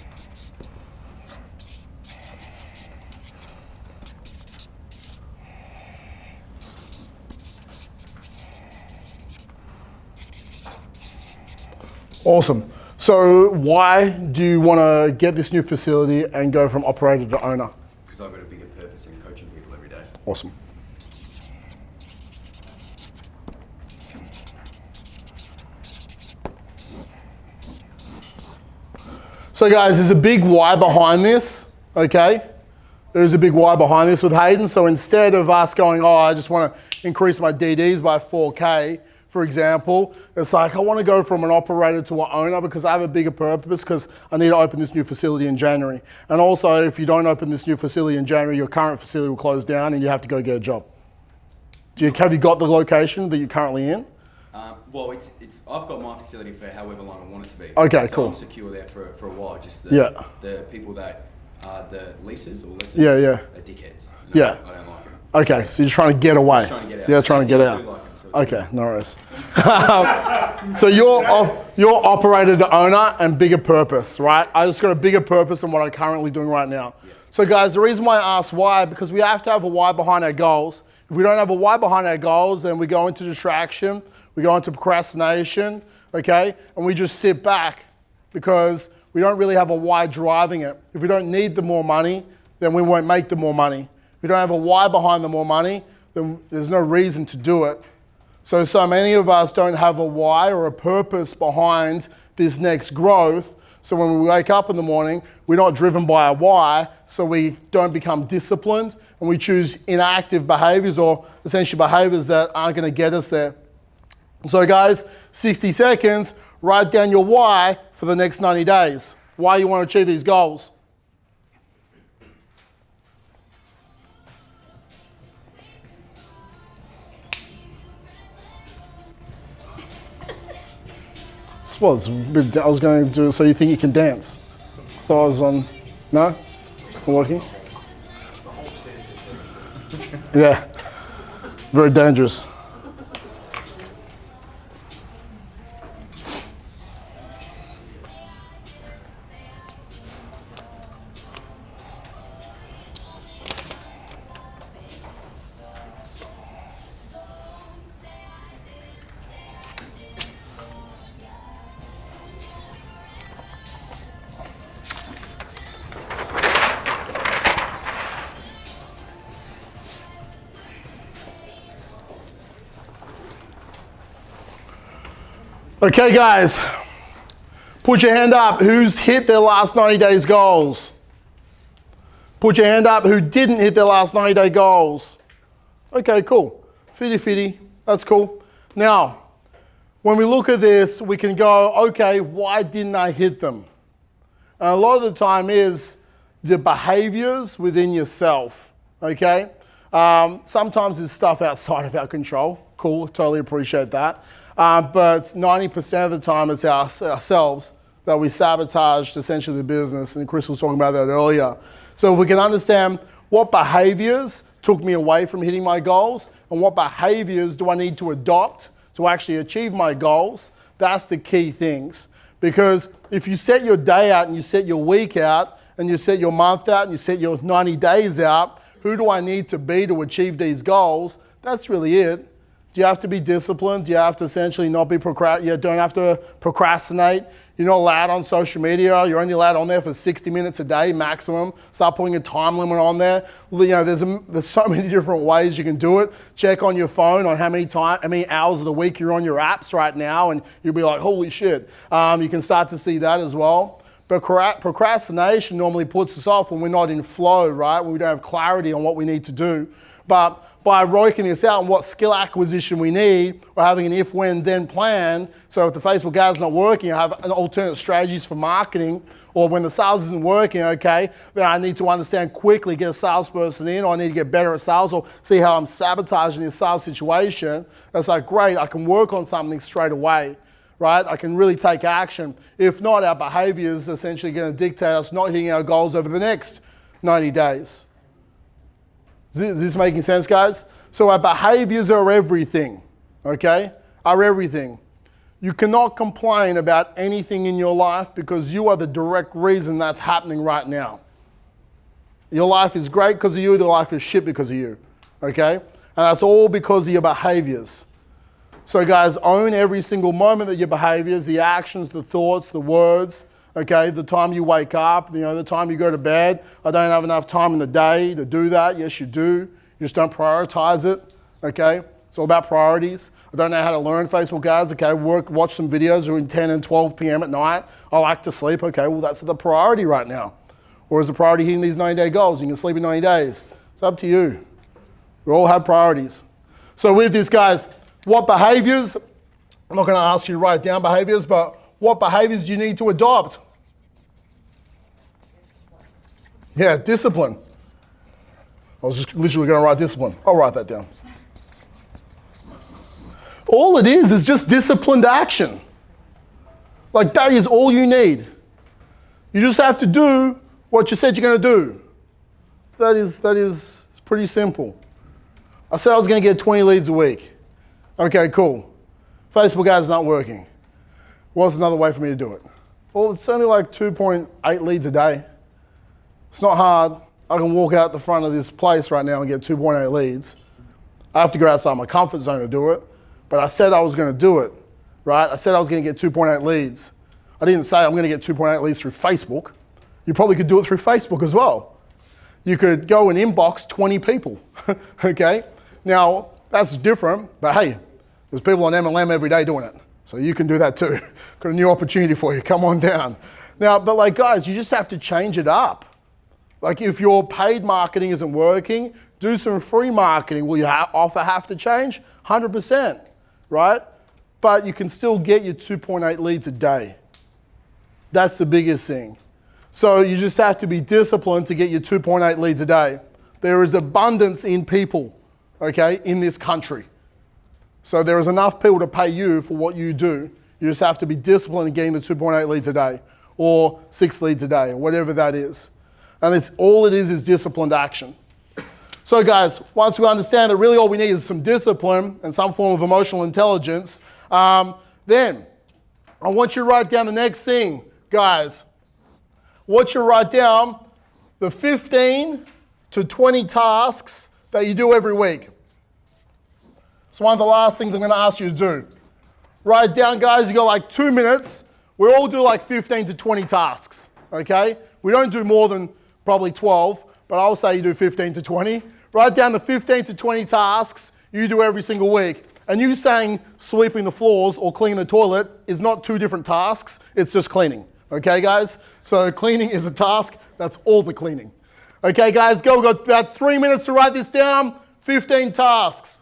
[SPEAKER 1] Awesome. So why do you want to get this new facility and go from operator to owner?
[SPEAKER 3] Because I've got a bigger purpose in coaching people every day.
[SPEAKER 1] Awesome. So guys, there's a big why behind this, okay? There's a big why behind this with Hayden. So instead of us going, oh, I just want to increase my DDs by 4K, for example, it's like, I want to go from an operator to an owner because I have a bigger purpose because I need to open this new facility in January. And also, if you don't open this new facility in January, your current facility will close down and you have to go get a job. Have you got the location that you're currently in?
[SPEAKER 3] Well, I've got my facility for however long I want it to be.
[SPEAKER 1] Okay,
[SPEAKER 3] so
[SPEAKER 1] cool.
[SPEAKER 3] I'm secure there for a while. Just the people that are the leases or lessors are dickheads.
[SPEAKER 1] Yeah.
[SPEAKER 3] I don't like them.
[SPEAKER 1] Okay, so you're trying to get away.
[SPEAKER 3] Just trying to get out.
[SPEAKER 1] Yeah, trying to get
[SPEAKER 3] I
[SPEAKER 1] out.
[SPEAKER 3] do like them, so it's
[SPEAKER 1] Okay, no worries. So you're operator to owner and bigger purpose, right? I just got a bigger purpose than what I'm currently doing right now.
[SPEAKER 3] Yeah.
[SPEAKER 1] So guys, the reason why I asked why, because we have to have a why behind our goals. If we don't have a why behind our goals, then we go into distraction, we go into procrastination, okay? And we just sit back because we don't really have a why driving it. If we don't need the more money, then we won't make the more money. If we don't have a why behind the more money, then there's no reason to do it. So many of us don't have a why or a purpose behind this next growth. So when we wake up in the morning, we're not driven by a why, so we don't become disciplined and we choose inactive behaviors or essentially behaviors that aren't gonna get us there. So guys, 60 seconds, write down your why for the next 90 days. Why you wanna achieve these goals. I was going to do it so you think you can dance. Thought I was on, no? Not working? Yeah, very dangerous. Okay guys, put your hand up who's hit their last 90 days goals. Put your hand up who didn't hit their last 90-day goals. Okay, cool. Fitty, that's cool. Now, when we look at this, we can go, okay, why didn't I hit them? And a lot of the time is the behaviors within yourself, okay? Sometimes it's stuff outside of our control. Cool, totally appreciate that. But 90% of the time it's ourselves that we sabotaged essentially the business, and Chris was talking about that earlier. So if we can understand what behaviors took me away from hitting my goals and what behaviors do I need to adopt to actually achieve my goals, that's the key things. Because if you set your day out and you set your week out and you set your month out and you set your 90 days out, who do I need to be to achieve these goals? That's really it. Do you have to be disciplined? Do you have to essentially not be you don't have to procrastinate? You're not allowed on social media. You're only allowed on there for 60 minutes a day maximum. Start putting a time limit on there. You know, there's so many different ways you can do it. Check on your phone on how many hours of the week you're on your apps right now, and you'll be like, holy shit. You can start to see that as well. But procrastination normally puts us off when we're not in flow, right? When we don't have clarity on what we need to do. But by working this out and what skill acquisition we need, or having an if, when, then plan. So if the Facebook ad's not working, I have an alternate strategies for marketing, or when the sales isn't working, okay, then I need to understand quickly, get a salesperson in, or I need to get better at sales, or see how I'm sabotaging this sales situation. That's like, great, I can work on something straight away, right? I can really take action. If not, our behavior is essentially going to dictate us not hitting our goals over the next 90 days. Is this making sense, guys? So our behaviors are everything, okay? Are everything. You cannot complain about anything in your life because you are the direct reason that's happening right now. Your life is great because of you, your life is shit because of you, okay? And that's all because of your behaviors. So guys, own every single moment of your behaviors, the actions, the thoughts, the words, okay? The time you wake up, the time you go to bed. I don't have enough time in the day to do that. Yes, you do. You just don't prioritize it, okay? It's all about priorities. I don't know how to learn Facebook ads, okay? Watch some videos between 10 and 12 p.m. at night. I like to sleep, okay? Well, that's the priority right now. Or is the priority hitting these 90-day goals? You can sleep in 90 days. It's up to you. We all have priorities. So with this, guys, what behaviors, I'm not going to ask you to write down behaviors, but what behaviors do you need to adopt? Yeah, discipline. I was just literally going to write discipline. I'll write that down. All it is just disciplined action. Like that is all you need. You just have to do what you said you're going to do. That is pretty simple. I said I was going to get 20 leads a week. Okay, cool. Facebook ads not working. What's another way for me to do it? Well, it's only like 2.8 leads a day. It's not hard. I can walk out the front of this place right now and get 2.8 leads. I have to go outside my comfort zone to do it, but I said I was going to do it, right? I said I was going to get 2.8 leads. I didn't say I'm going to get 2.8 leads through Facebook. You probably could do it through Facebook as well. You could go and inbox 20 people, okay? Now, that's different, but hey, there's people on MLM every day doing it. So you can do that too. Got a new opportunity for you, come on down. Now, but like guys, you just have to change it up. Like if your paid marketing isn't working, do some free marketing. Will your offer have to change? 100%, right? But you can still get your 2.8 leads a day. That's the biggest thing. So you just have to be disciplined to get your 2.8 leads a day. There is abundance in people, okay, in this country. So there is enough people to pay you for what you do. You just have to be disciplined in getting the 2.8 leads a day or 6 leads a day or whatever that is. And it's all it is disciplined action. So guys, once we understand that really all we need is some discipline and some form of emotional intelligence, then I want you to write down the next thing, guys. I want you to write down the 15 to 20 tasks that you do every week. It's one of the last things I'm going to ask you to do. Write it down, guys. You got like 2 minutes. We all do like 15 to 20 tasks, okay? We don't do more than probably 12, but I'll say you do 15 to 20. Write down the 15 to 20 tasks you do every single week. And you saying sweeping the floors or cleaning the toilet is not 2 different tasks. It's just cleaning, okay, guys? So cleaning is a task. That's all the cleaning. Okay, guys, go. We've got about 3 minutes to write this down. 15 tasks.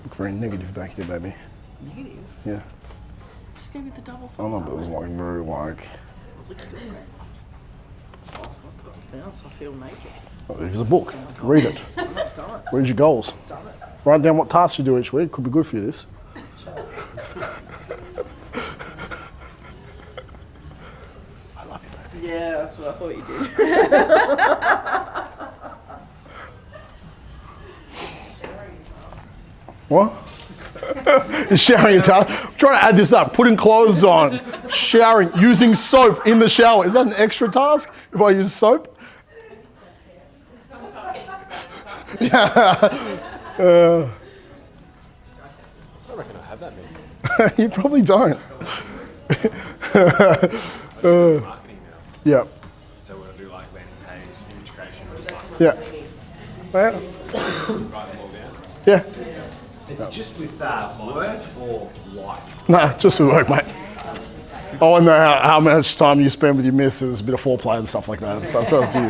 [SPEAKER 1] Look very negative back here, baby.
[SPEAKER 9] Negative?
[SPEAKER 1] Yeah.
[SPEAKER 9] Just gave me the double
[SPEAKER 1] I
[SPEAKER 9] thumbs
[SPEAKER 1] know,
[SPEAKER 9] up.
[SPEAKER 1] but it was like very like.
[SPEAKER 9] I was like, you got it. Oh, I've got nothing else. I feel naked.
[SPEAKER 1] Here's a book. Read it.
[SPEAKER 9] I'm not done it.
[SPEAKER 1] Read your goals.
[SPEAKER 9] Done it.
[SPEAKER 1] Write down what tasks you do each week. Could be good for you, this. I love you, baby.
[SPEAKER 9] Yeah, that's what I thought you did.
[SPEAKER 1] What? Showering your towel. Trying to add this up. Putting clothes on. Showering. Using soap in the shower. Is that an extra task if I use soap? Yeah.
[SPEAKER 6] I reckon I have that many.
[SPEAKER 1] You probably don't.
[SPEAKER 6] Marketing now.
[SPEAKER 1] Yeah.
[SPEAKER 6] So we'll do like landing page, image creation,
[SPEAKER 1] Yeah. Well,
[SPEAKER 6] write them all down.
[SPEAKER 1] yeah.
[SPEAKER 5] Is it just with work or life?
[SPEAKER 1] Nah, just with work, mate. I want to know how much time you spend with your missus, a bit of foreplay and stuff like that. So it's you.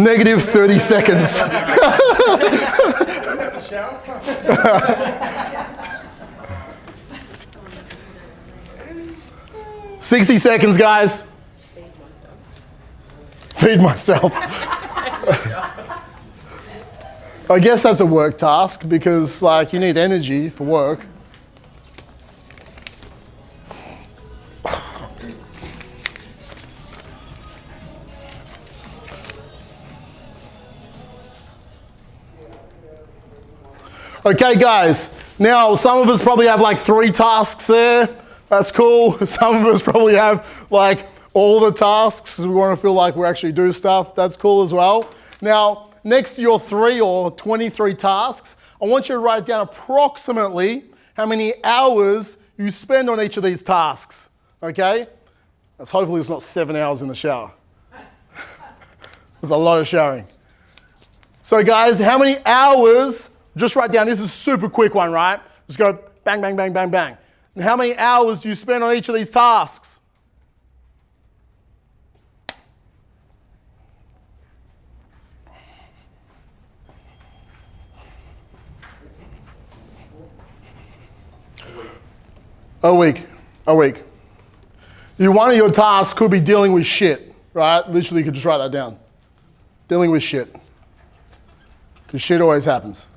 [SPEAKER 1] Negative 30 seconds.
[SPEAKER 2] The shower?
[SPEAKER 1] 60 seconds, guys. feed myself. I guess that's a work task because like you need energy for work. Okay, guys. Now, some of us probably have like 3 tasks there. That's cool. Some of us probably have like all the tasks. We want to feel like we actually do stuff. That's cool as well. Now, next to your 3 or 23 tasks, I want you to write down approximately how many hours you spend on each of these tasks. Okay? That's hopefully it's not 7 hours in the shower. There's a lot of showering. So, guys, how many hours? Just write down, this is a super quick one, right? Just go bang, bang, bang, bang, bang. And how many hours do you spend on each of these tasks? A week. One of your tasks could be dealing with shit, right? Literally, you could just write that down. Dealing with shit. Because shit always happens.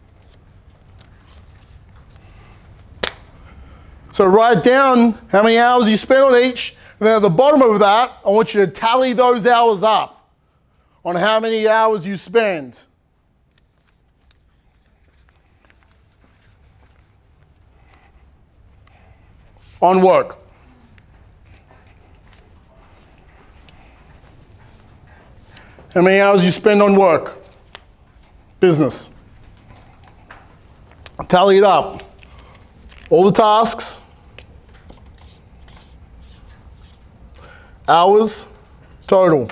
[SPEAKER 1] So write down how many hours you spend on each, and then at the bottom of that, I want you to tally those hours up on how many hours you spend. On work. How many hours you spend on work? Business. Tally it up. All the tasks, hours, total.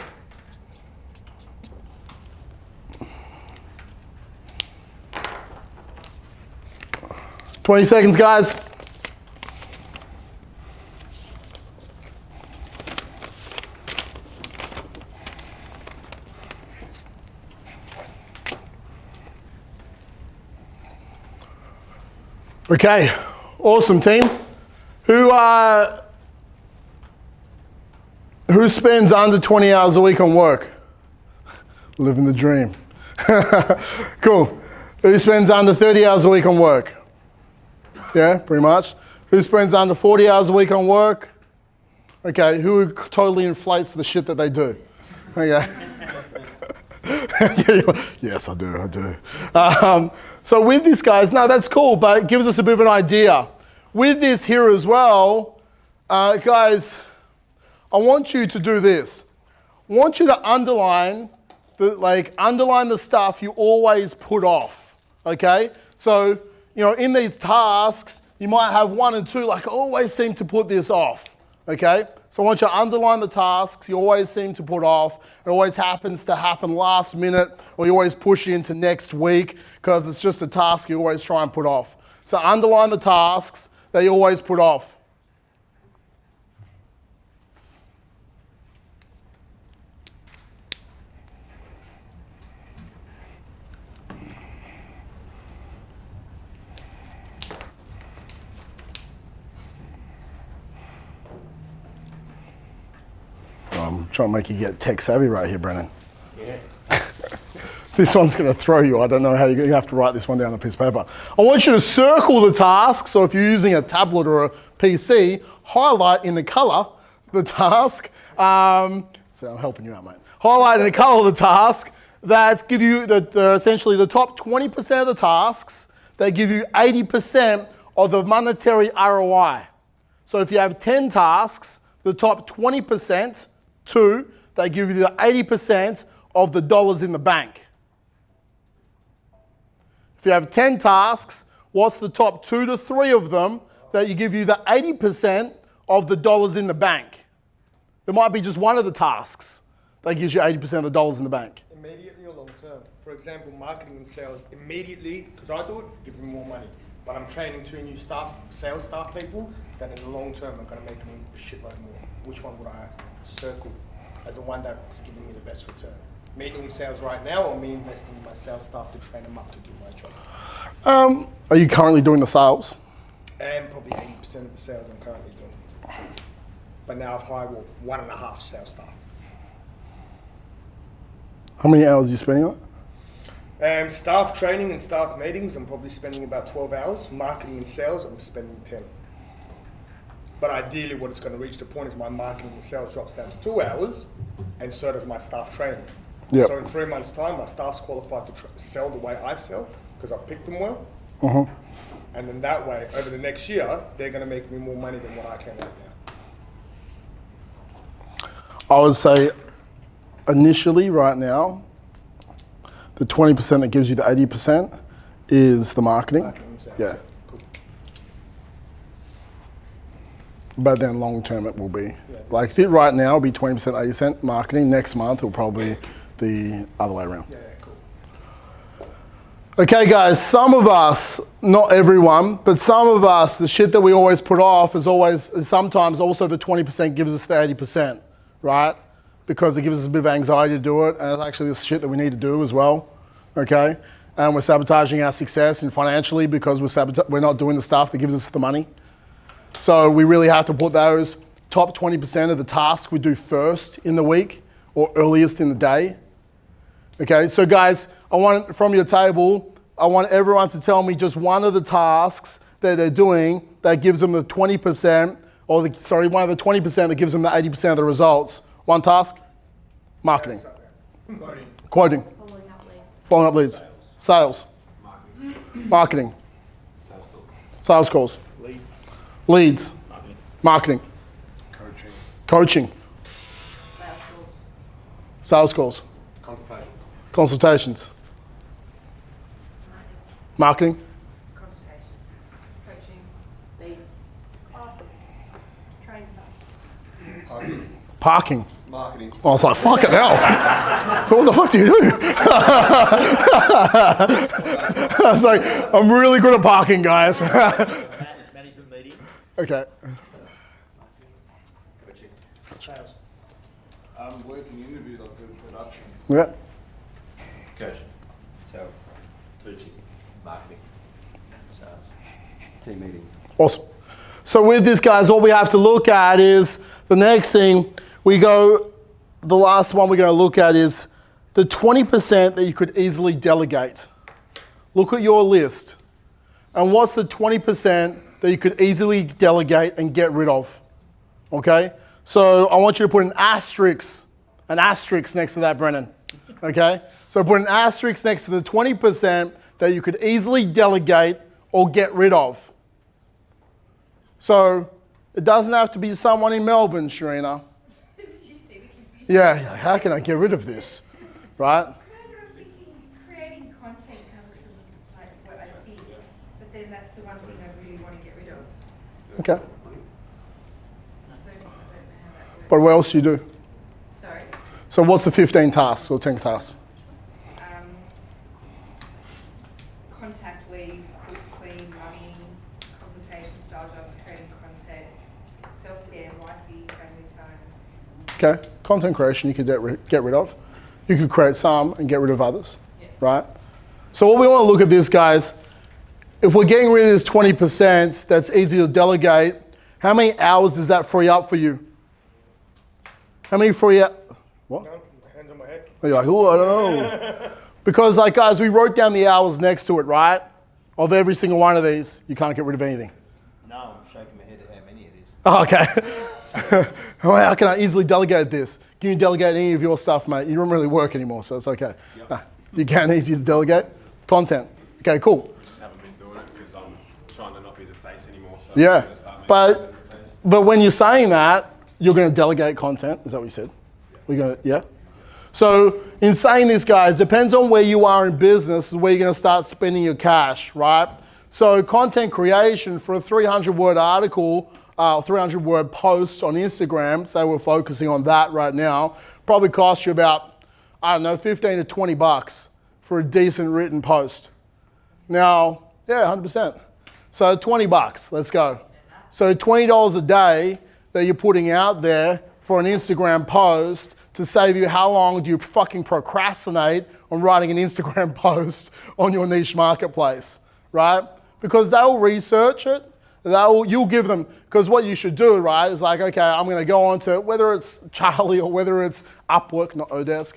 [SPEAKER 1] $20 seconds, guys. Okay. Awesome, team. Who spends under 20 hours a week on work? Living the dream. Cool. Who spends under 30 hours a week on work? Yeah, pretty much. Who spends under 40 hours a week on work? Okay, who totally inflates the shit that they do? Okay. Yes, I do. So with this, guys, no, that's cool, but it gives us a bit of an idea. With this here as well, guys, I want you to do this. I want you to underline the stuff you always put off, okay? So, in these tasks, you might have 1 and 2, like I always seem to put this off, okay? So I want you to underline the tasks you always seem to put off. It always happens to happen last minute, or you always push it into next week because it's just a task you always try and put off. So underline the tasks that you always put off. I'm trying to make you get tech savvy right here, Brennan. Yeah. This one's going to throw you. I don't know how you have to write this one down on a piece of paper. I want you to circle the task. So if you're using a tablet or a PC, highlight in the color the task. So I'm helping you out, mate. Highlight in the color the task that give you essentially the top 20% of the tasks that give you 80% of the monetary ROI. So if you have 10 tasks, the top 20%, they give you the 80% of the dollars in the bank. If you have 10 tasks, what's the top 2 to 3 of them that you give you the 80% of the dollars in the bank? There might be just one of the tasks that gives you 80% of the dollars in the bank.
[SPEAKER 2] Immediately or long term? For example, marketing and sales, immediately, because I do it, gives me more money. But I'm training 2 new sales staff people, then in the long term, I'm going to make me a shitload more. Which one would I circle as the one that's giving me the best return? Me doing sales right now, or me investing in my sales staff to train them up to do my job?
[SPEAKER 1] Are you currently doing the sales?
[SPEAKER 2] And probably 80% of the sales I'm currently doing. But now I've hired 1.5 sales staff.
[SPEAKER 1] How many hours are you spending on it?
[SPEAKER 2] Staff training and staff meetings, I'm probably spending about 12 hours. Marketing and sales, I'm spending 10. But ideally, what it's going to reach the point is my marketing and sales drops down to 2 hours, and so does my staff training.
[SPEAKER 1] Yep.
[SPEAKER 2] So in 3 months' time, my staff's qualified to sell the way I sell because I've picked them well. And then that way, over the next year, they're going to make me more money than what I can right now.
[SPEAKER 1] I would say initially, right now, the 20% that gives you the 80% is the marketing.
[SPEAKER 2] Marketing and sales.
[SPEAKER 1] Yeah.
[SPEAKER 2] Cool.
[SPEAKER 1] But then long term it will be. Like right now it'll be 20%, 80% marketing. Next month it'll probably be the other way around.
[SPEAKER 2] Yeah, cool.
[SPEAKER 1] Okay guys, some of us, not everyone, but some of us, the shit that we always put off is sometimes also the 20% gives us the 80%, right? Because it gives us a bit of anxiety to do it, and it's actually this shit that we need to do as well, okay? And we're sabotaging our success and financially because we're not doing the stuff that gives us the money. So we really have to put those top 20% of the tasks we do first in the week or earliest in the day. Okay, so guys, I want from your table, I want everyone to tell me just one of the tasks that they're doing that gives them the 20%, or one of the 20% that gives them the 80% of the results. One task, marketing, quoting, following up leads, sales, marketing, sales calls, leads, marketing, coaching, sales calls, consultations, marketing,
[SPEAKER 4] Consultations, coaching, leads, classes, train stuff.
[SPEAKER 1] parking.
[SPEAKER 8] Marketing.
[SPEAKER 1] I was like, fucking hell. So what the fuck do you do? I was like, I'm really good at parking, guys.
[SPEAKER 9] Management meeting.
[SPEAKER 1] Okay.
[SPEAKER 9] Sales.
[SPEAKER 6] Working interview, like the production.
[SPEAKER 1] Yeah.
[SPEAKER 5] Coaching. Sales. Teaching. Marketing. Sales.
[SPEAKER 3] Team meetings.
[SPEAKER 1] Awesome. So with this, guys, all we have to look at is the next thing the last one we're going to look at is the 20% that you could easily delegate. Look at your list. And what's the 20% that you could easily delegate and get rid of? Okay? So I want you to put an asterisk next to that, Brennan. Okay? So put an asterisk next to the 20% that you could easily delegate or get rid of. So it doesn't have to be someone in Melbourne, Sharina.
[SPEAKER 4] Did you see the confusion?
[SPEAKER 1] Yeah, how can I get rid of this? Right?
[SPEAKER 4] Creating content comes from like what I think, but then that's the one thing I really want to get rid of.
[SPEAKER 1] Okay.
[SPEAKER 4] So I don't know how that works.
[SPEAKER 1] But what else do you do?
[SPEAKER 4] Sorry.
[SPEAKER 1] So what's the 15 tasks or 10 tasks?
[SPEAKER 4] Contact leads, cook, clean, running, consultation, style jobs, creating content, self-care, wifey, family time.
[SPEAKER 1] Okay. Content creation you could get rid of. You could create some and get rid of others.
[SPEAKER 4] Yeah.
[SPEAKER 1] Right? So what we want to look at this, guys, if we're getting rid of this 20% that's easy to delegate, how many hours does that free up for you? How many free up? What?
[SPEAKER 2] No, hands on my head.
[SPEAKER 1] You're like, oh, I don't know. Because, like, guys, we wrote down the hours next to it, right? Of every single one of these, you can't get rid of anything.
[SPEAKER 5] No, I'm shaking my head at how many it is.
[SPEAKER 1] Oh, okay. How can I easily delegate this? Can you delegate any of your stuff, mate? You don't really work anymore, so it's okay. You can easy to delegate. Content. Okay, cool.
[SPEAKER 6] Just haven't been doing it because I'm trying to not be the face anymore. So
[SPEAKER 1] Yeah,
[SPEAKER 6] I'm gonna start making it the face.
[SPEAKER 1] but when you're saying that, you're going to delegate content. Is that what you said? We're going to, yeah? So in saying this, guys, depends on where you are in business is where you're going to start spending your cash, right? So content creation for a 300-word article, 300-word post on Instagram, say we're focusing on that right now, probably costs you about, I don't know, 15 to 20 bucks for a decent written post. Now, yeah, 100%. So 20 bucks, let's go. So $20 a day that you're putting out there for an Instagram post to save you how long do you fucking procrastinate on writing an Instagram post on your niche marketplace, right? Because they'll research it, You'll give them, because what you should do, right, is like, okay, I'm going to go on to, whether it's Charlie or whether it's Upwork, not Odesk,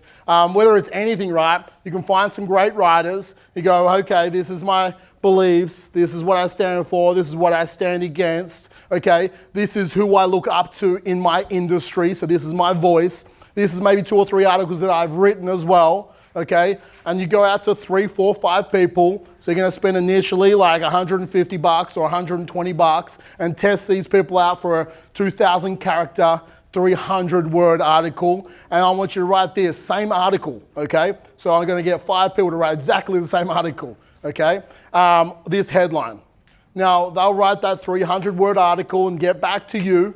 [SPEAKER 1] whether it's anything, right, you can find some great writers. You go, okay, this is my beliefs, this is what I stand for, this is what I stand against, okay, this is who I look up to in my industry, so this is my voice. This is maybe 2 or 3 articles that I've written as well, okay? And you go out to 3, 4, 5 people. So you're gonna spend initially like $150 or $120 and test these people out for a 2,000 character, 300 word article. And I want you to write this same article, okay? So I'm gonna get 5 people to write exactly the same article, okay? This headline. Now, they'll write that 300 word article and get back to you.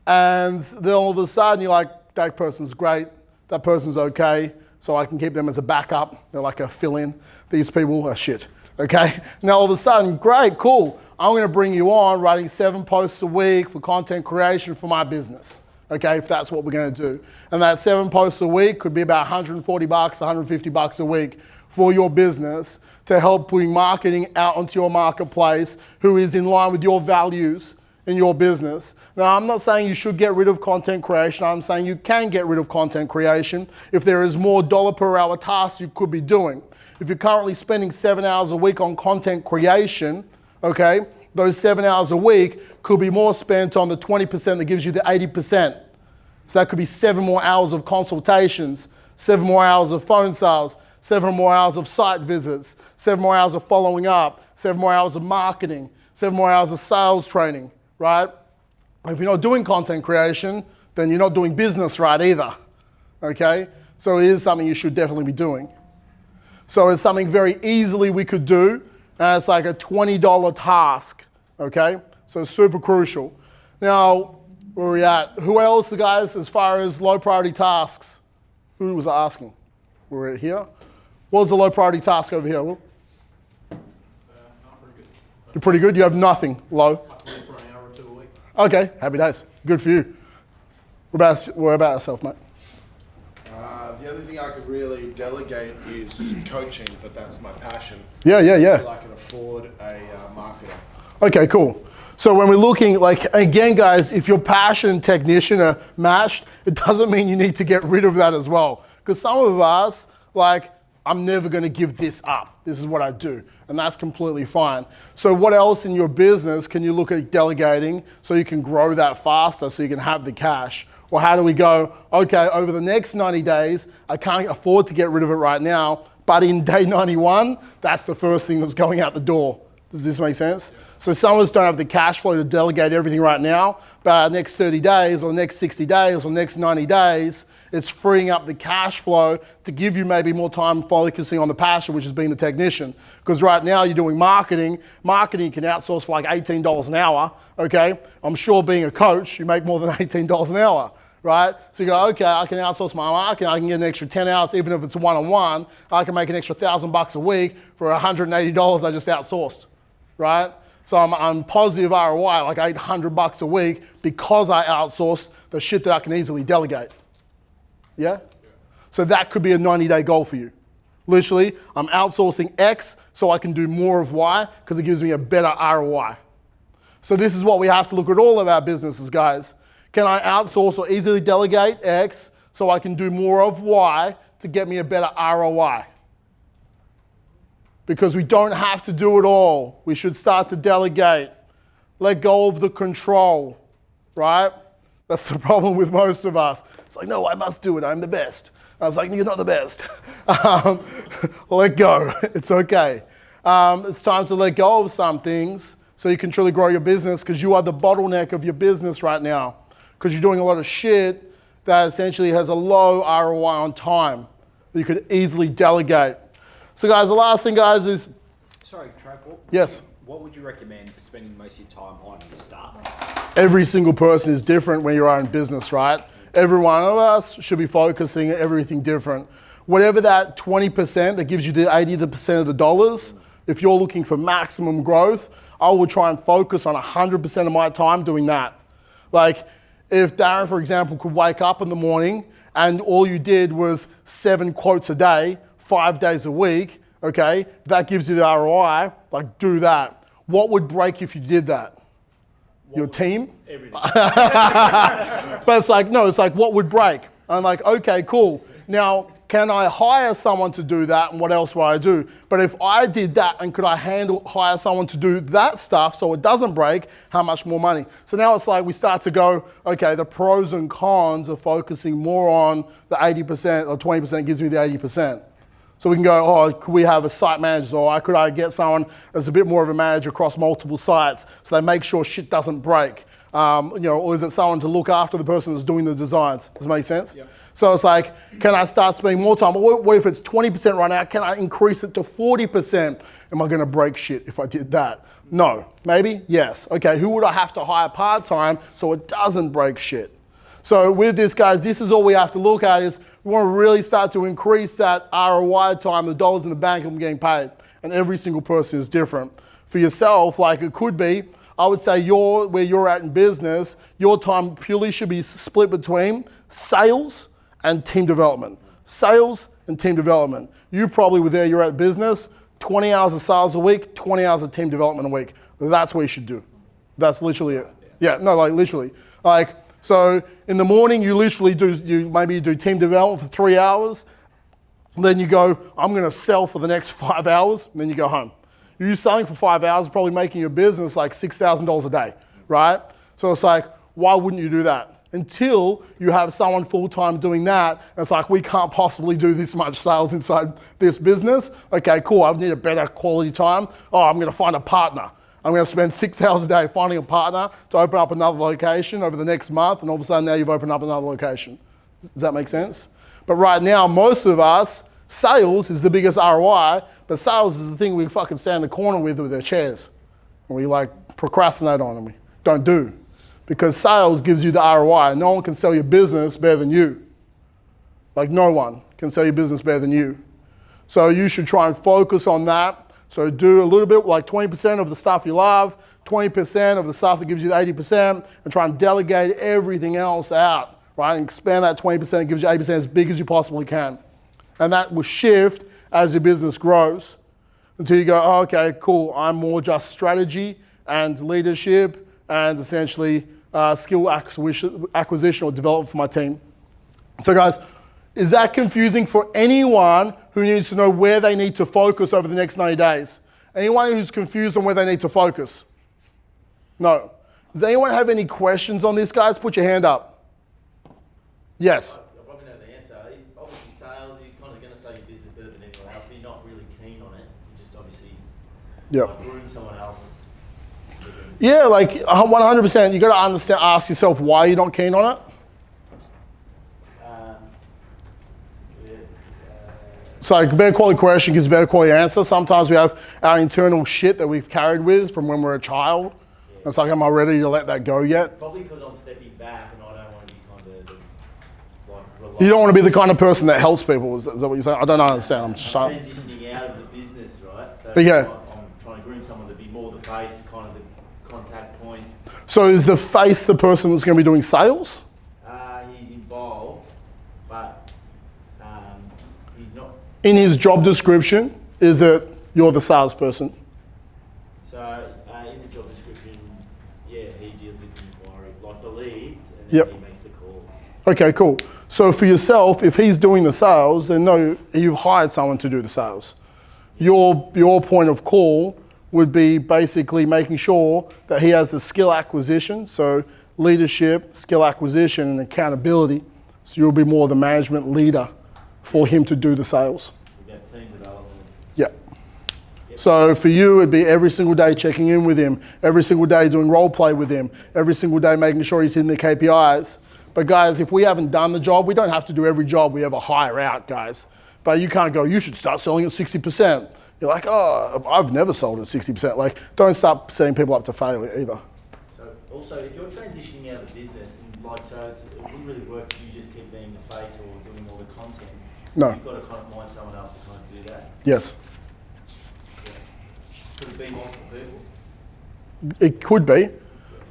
[SPEAKER 1] And then all of a sudden you're like, that person's great, that person's okay, so I can keep them as a backup. They're like a fill-in. These people are shit, okay? Now all of a sudden, great, cool. I'm gonna bring you on writing 7 posts a week for content creation for my business, okay, if that's what we're gonna do. And that 7 posts a week could be about $140, $150 a week for your business to help putting marketing out onto your marketplace who is in line with your values in your business. Now, I'm not saying you should get rid of content creation. I'm saying you can get rid of content creation if there is more dollar per hour tasks you could be doing. If you're currently spending 7 hours a week on content creation, okay, those 7 hours a week could be more spent on the 20% that gives you the 80%. So that could be 7 more hours of consultations, 7 more hours of phone sales, 7 more hours of site visits, 7 more hours of following up, 7 more hours of marketing, 7 more hours of sales training, right? If you're not doing content creation, then you're not doing business right either, okay? So it is something you should definitely be doing. So it's something very easily we could do, and it's like a $20 task, okay? So super crucial. Now, where are we at? Who else, guys, as far as low priority tasks? Who was asking? We're here. What was the low priority task over here? Will? You're pretty good? You have nothing low? Okay, happy days. Good for you. What about yourself, mate?
[SPEAKER 8] The only thing I could really delegate is coaching, but that's my passion.
[SPEAKER 1] Yeah.
[SPEAKER 8] Until I can afford a marketer.
[SPEAKER 1] Okay, cool. So when we're looking, like, again, guys, if your passion and technician are matched, it doesn't mean you need to get rid of that as well. Because some of us, like, I'm never gonna give this up. This is what I do, and that's completely fine. So what else in your business can you look at delegating so you can grow that faster so you can have the cash? Or how do we go, okay, over the next 90 days, I can't afford to get rid of it right now, but in day 91, that's the first thing that's going out the door. Does this make sense? So some of us don't have the cash flow to delegate everything right now, but next 30 days or next 60 days or next 90 days, it's freeing up the cash flow to give you maybe more time focusing on the passion, which is being the technician. Because right now you're doing marketing. Marketing you can outsource for like $18 an hour, okay? I'm sure being a coach, you make more than $18 an hour, right? So you go, okay, I can outsource my marketing. I can get an extra 10 hours, even if it's one-on-one. I can make an extra $1,000 a week for $180 I just outsourced, right? So I'm positive ROI, like $800 a week because I outsourced the shit that I can easily delegate. Yeah? So that could be a 90-day goal for you. Literally, I'm outsourcing X so I can do more of Y because it gives me a better ROI. So this is what we have to look at all of our businesses, guys. Can I outsource or easily delegate X so I can do more of Y to get me a better ROI? Because we don't have to do it all. We should start to delegate. Let go of the control, right? That's the problem with most of us. It's like, no, I must do it. I'm the best. I was like, you're not the best. Let go. It's okay. It's time to let go of some things so you can truly grow your business because you are the bottleneck of your business right now because you're doing a lot of shit that essentially has a low ROI on time that you could easily delegate. So guys, the last thing, guys, is...
[SPEAKER 5] Sorry, Trav,
[SPEAKER 1] Yes?
[SPEAKER 5] what would you recommend spending most of your time on to start?
[SPEAKER 1] Every single person is different when you're in business, right? Every one of us should be focusing on everything different. Whatever that 20% that gives you the 80% of the dollars, if you're looking for maximum growth, I will try and focus on 100% of my time doing that. Like, if Darren, for example, could wake up in the morning and all you did was 7 quotes a day, 5 days a week, okay, that gives you the ROI, like do that. What would break if you did that? Your team?
[SPEAKER 6] Everything.
[SPEAKER 1] But it's like, no, it's like, what would break? I'm like, okay, cool. Now, can I hire someone to do that, and what else would I do? But if I did that, and could I hire someone to do that stuff so it doesn't break, how much more money? So now it's like we start to go, okay, the pros and cons of focusing more on the 80% or 20% gives me the 80%. So we can go, oh, could we have a site manager, or could I get someone that's a bit more of a manager across multiple sites so they make sure shit doesn't break? Or is it someone to look after the person that's doing the designs? Does that make sense? Yep. So it's like, can I start spending more time? What if it's 20% right now? Can I increase it to 40%? Am I gonna break shit if I did that? No. Maybe? Yes. Okay, who would I have to hire part-time so it doesn't break shit? So with this, guys, this is all we have to look at is we want to really start to increase that ROI time, the dollars in the bank I'm getting paid. And every single person is different. For yourself, like it could be, I would say where you're at in business, your time purely should be split between sales and team development. Sales and team development. You probably were there, you're at business, 20 hours of sales a week, 20 hours of team development a week. That's what you should do. That's literally it. Yeah, no, like literally. Like, so in the morning, you literally maybe do team development for 3 hours. Then you go, I'm gonna sell for the next 5 hours, and then you go home. You're selling for 5 hours, probably making your business like $6,000 a day, right? So it's like, why wouldn't you do that? Until you have someone full-time doing that, and it's like, we can't possibly do this much sales inside this business. Okay, cool, I need a better quality time. Oh, I'm gonna find a partner. I'm gonna spend 6 hours a day finding a partner to open up another location over the next month, and all of a sudden now you've opened up another location. Does that make sense? But right now, most of us, sales is the biggest ROI, but sales is the thing we fucking stand in the corner with our chairs. And we like procrastinate on and we don't do. Because sales gives you the ROI. No one can sell your business better than you. Like no one can sell your business better than you. So you should try and focus on that. So do a little bit, like 20% of the stuff you love, 20% of the stuff that gives you the 80%, and try and delegate everything else out, right? And expand that 20% that gives you 80% as big as you possibly can. And that will shift as your business grows until you go, oh, okay, cool, I'm more just strategy and leadership and essentially skill acquisition or development for my team. So guys, is that confusing for anyone who needs to know where they need to focus over the next 90 days? Anyone who's confused on where they need to focus? No. Does anyone have any questions on this, guys? Put your hand up. Yes.
[SPEAKER 10] I probably know the answer. Obviously sales, you're kind of going to sell your business better than anyone else, but you're not really keen on it. You just obviously groom someone else.
[SPEAKER 1] Yeah, like 100%. You got to understand, ask yourself why you're not keen on it. So like better quality question gives better quality answer. Sometimes we have our internal shit that we've carried with from when we're a child. Yeah. It's like, am I ready to let that go yet?
[SPEAKER 10] Probably because I'm stepping back and I don't want to be kind of like...
[SPEAKER 1] You don't want to be the kind of person that helps people, is that what you're saying? I don't understand. I'm just trying.
[SPEAKER 10] Transitioning out of the business, right? So
[SPEAKER 1] yeah.
[SPEAKER 10] I'm trying to groom someone to be more the face, kind of the contact point.
[SPEAKER 1] So is the face the person that's going to be doing sales?
[SPEAKER 10] He's involved, but he's not.
[SPEAKER 1] In his job description, is it you're the salesperson?
[SPEAKER 10] So in the job description, yeah, he deals with the inquiry, like the leads, and then he makes the call.
[SPEAKER 1] Okay, cool. So for yourself, if he's doing the sales, then no, you've hired someone to do the sales. Your point of call would be basically making sure that he has the skill acquisition, so leadership, skill acquisition, and accountability. So you'll be more the management leader for him to do the sales.
[SPEAKER 10] We've got team development.
[SPEAKER 1] Yeah. So for you, it'd be every single day checking in with him, every single day doing role play with him, every single day making sure he's hitting the KPIs. But guys, if we haven't done the job, we don't have to do every job we ever hire out, guys. But you can't go, you should start selling at 60%. You're like, oh, I've never sold at 60%. Like, don't start setting people up to failure either.
[SPEAKER 10] So also, if you're transitioning out of the business, and like, so it wouldn't really work if you just keep being the face or doing all the content.
[SPEAKER 1] No.
[SPEAKER 10] You've got to kind of find someone else to kind of do that.
[SPEAKER 1] Yes.
[SPEAKER 10] Yeah. Could it be multiple people?
[SPEAKER 1] It could be.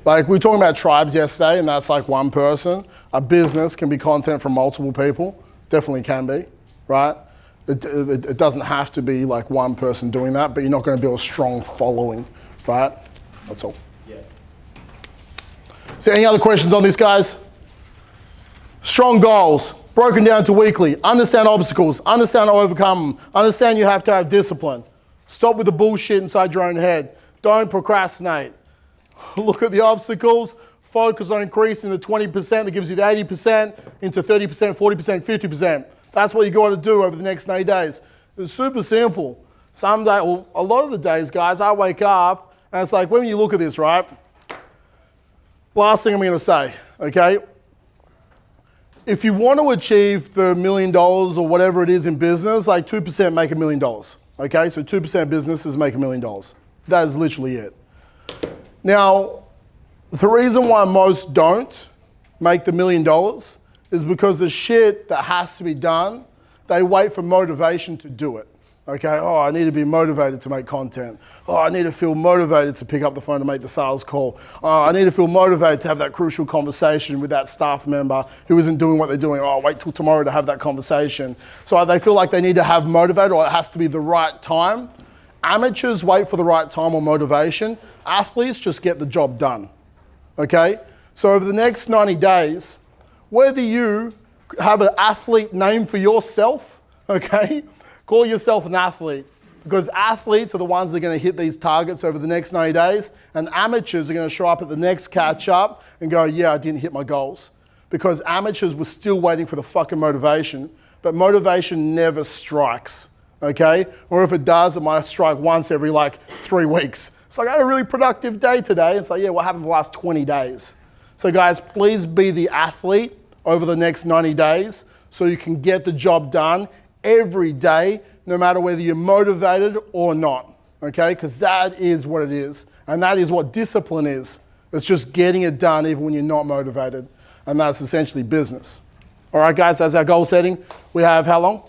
[SPEAKER 1] Like, we were talking about tribes yesterday, and that's like one person. A business can be content from multiple people. Definitely can be, right? It doesn't have to be like one person doing that, but you're not going to build a strong following right? That's all.
[SPEAKER 10] Yeah.
[SPEAKER 1] So any other questions on this, guys? Strong goals, broken down to weekly. Understand obstacles, understand how to overcome them. Understand you have to have discipline. Stop with the bullshit inside your own head. Don't procrastinate. Look at the obstacles, focus on increasing the 20% that gives you the 80% into 30%, 40%, 50%. That's what you got to do over the next 90 days. It's super simple. Some day, well, a lot of the days, guys, I wake up and it's like, when you look at this, right? Last thing I'm going to say, okay? If you want to achieve the $1 million or whatever it is in business, like 2% make $1 million, okay? So 2% of businesses make $1 million. That is literally it. Now, the reason why most don't make the $1 million is because the shit that has to be done, they wait for motivation to do it. Okay, oh, I need to be motivated to make content. Oh, I need to feel motivated to pick up the phone to make the sales call. Oh, I need to feel motivated to have that crucial conversation with that staff member who isn't doing what they're doing. Oh, wait till tomorrow to have that conversation. So they feel like they need to have motivated, or it has to be the right time. Amateurs wait for the right time or motivation. Athletes just get the job done. Okay? So over the next 90 days, whether you have an athlete name for yourself, okay? Call yourself an athlete, because athletes are the ones that are going to hit these targets over the next 90 days, and amateurs are going to show up at the next catch up and go, yeah, I didn't hit my goals. Because amateurs were still waiting for the fucking motivation, but motivation never strikes, okay? Or if it does, it might strike once every like 3 weeks. It's like, I had a really productive day today. It's like, yeah, what happened the last 20 days? So guys, please be the athlete over the next 90 days so you can get the job done every day, no matter whether you're motivated or not, okay? Because that is what it is. And that is what discipline is. It's just getting it done even when you're not motivated. And that's essentially business. All right, guys, that's our goal setting. We have how long?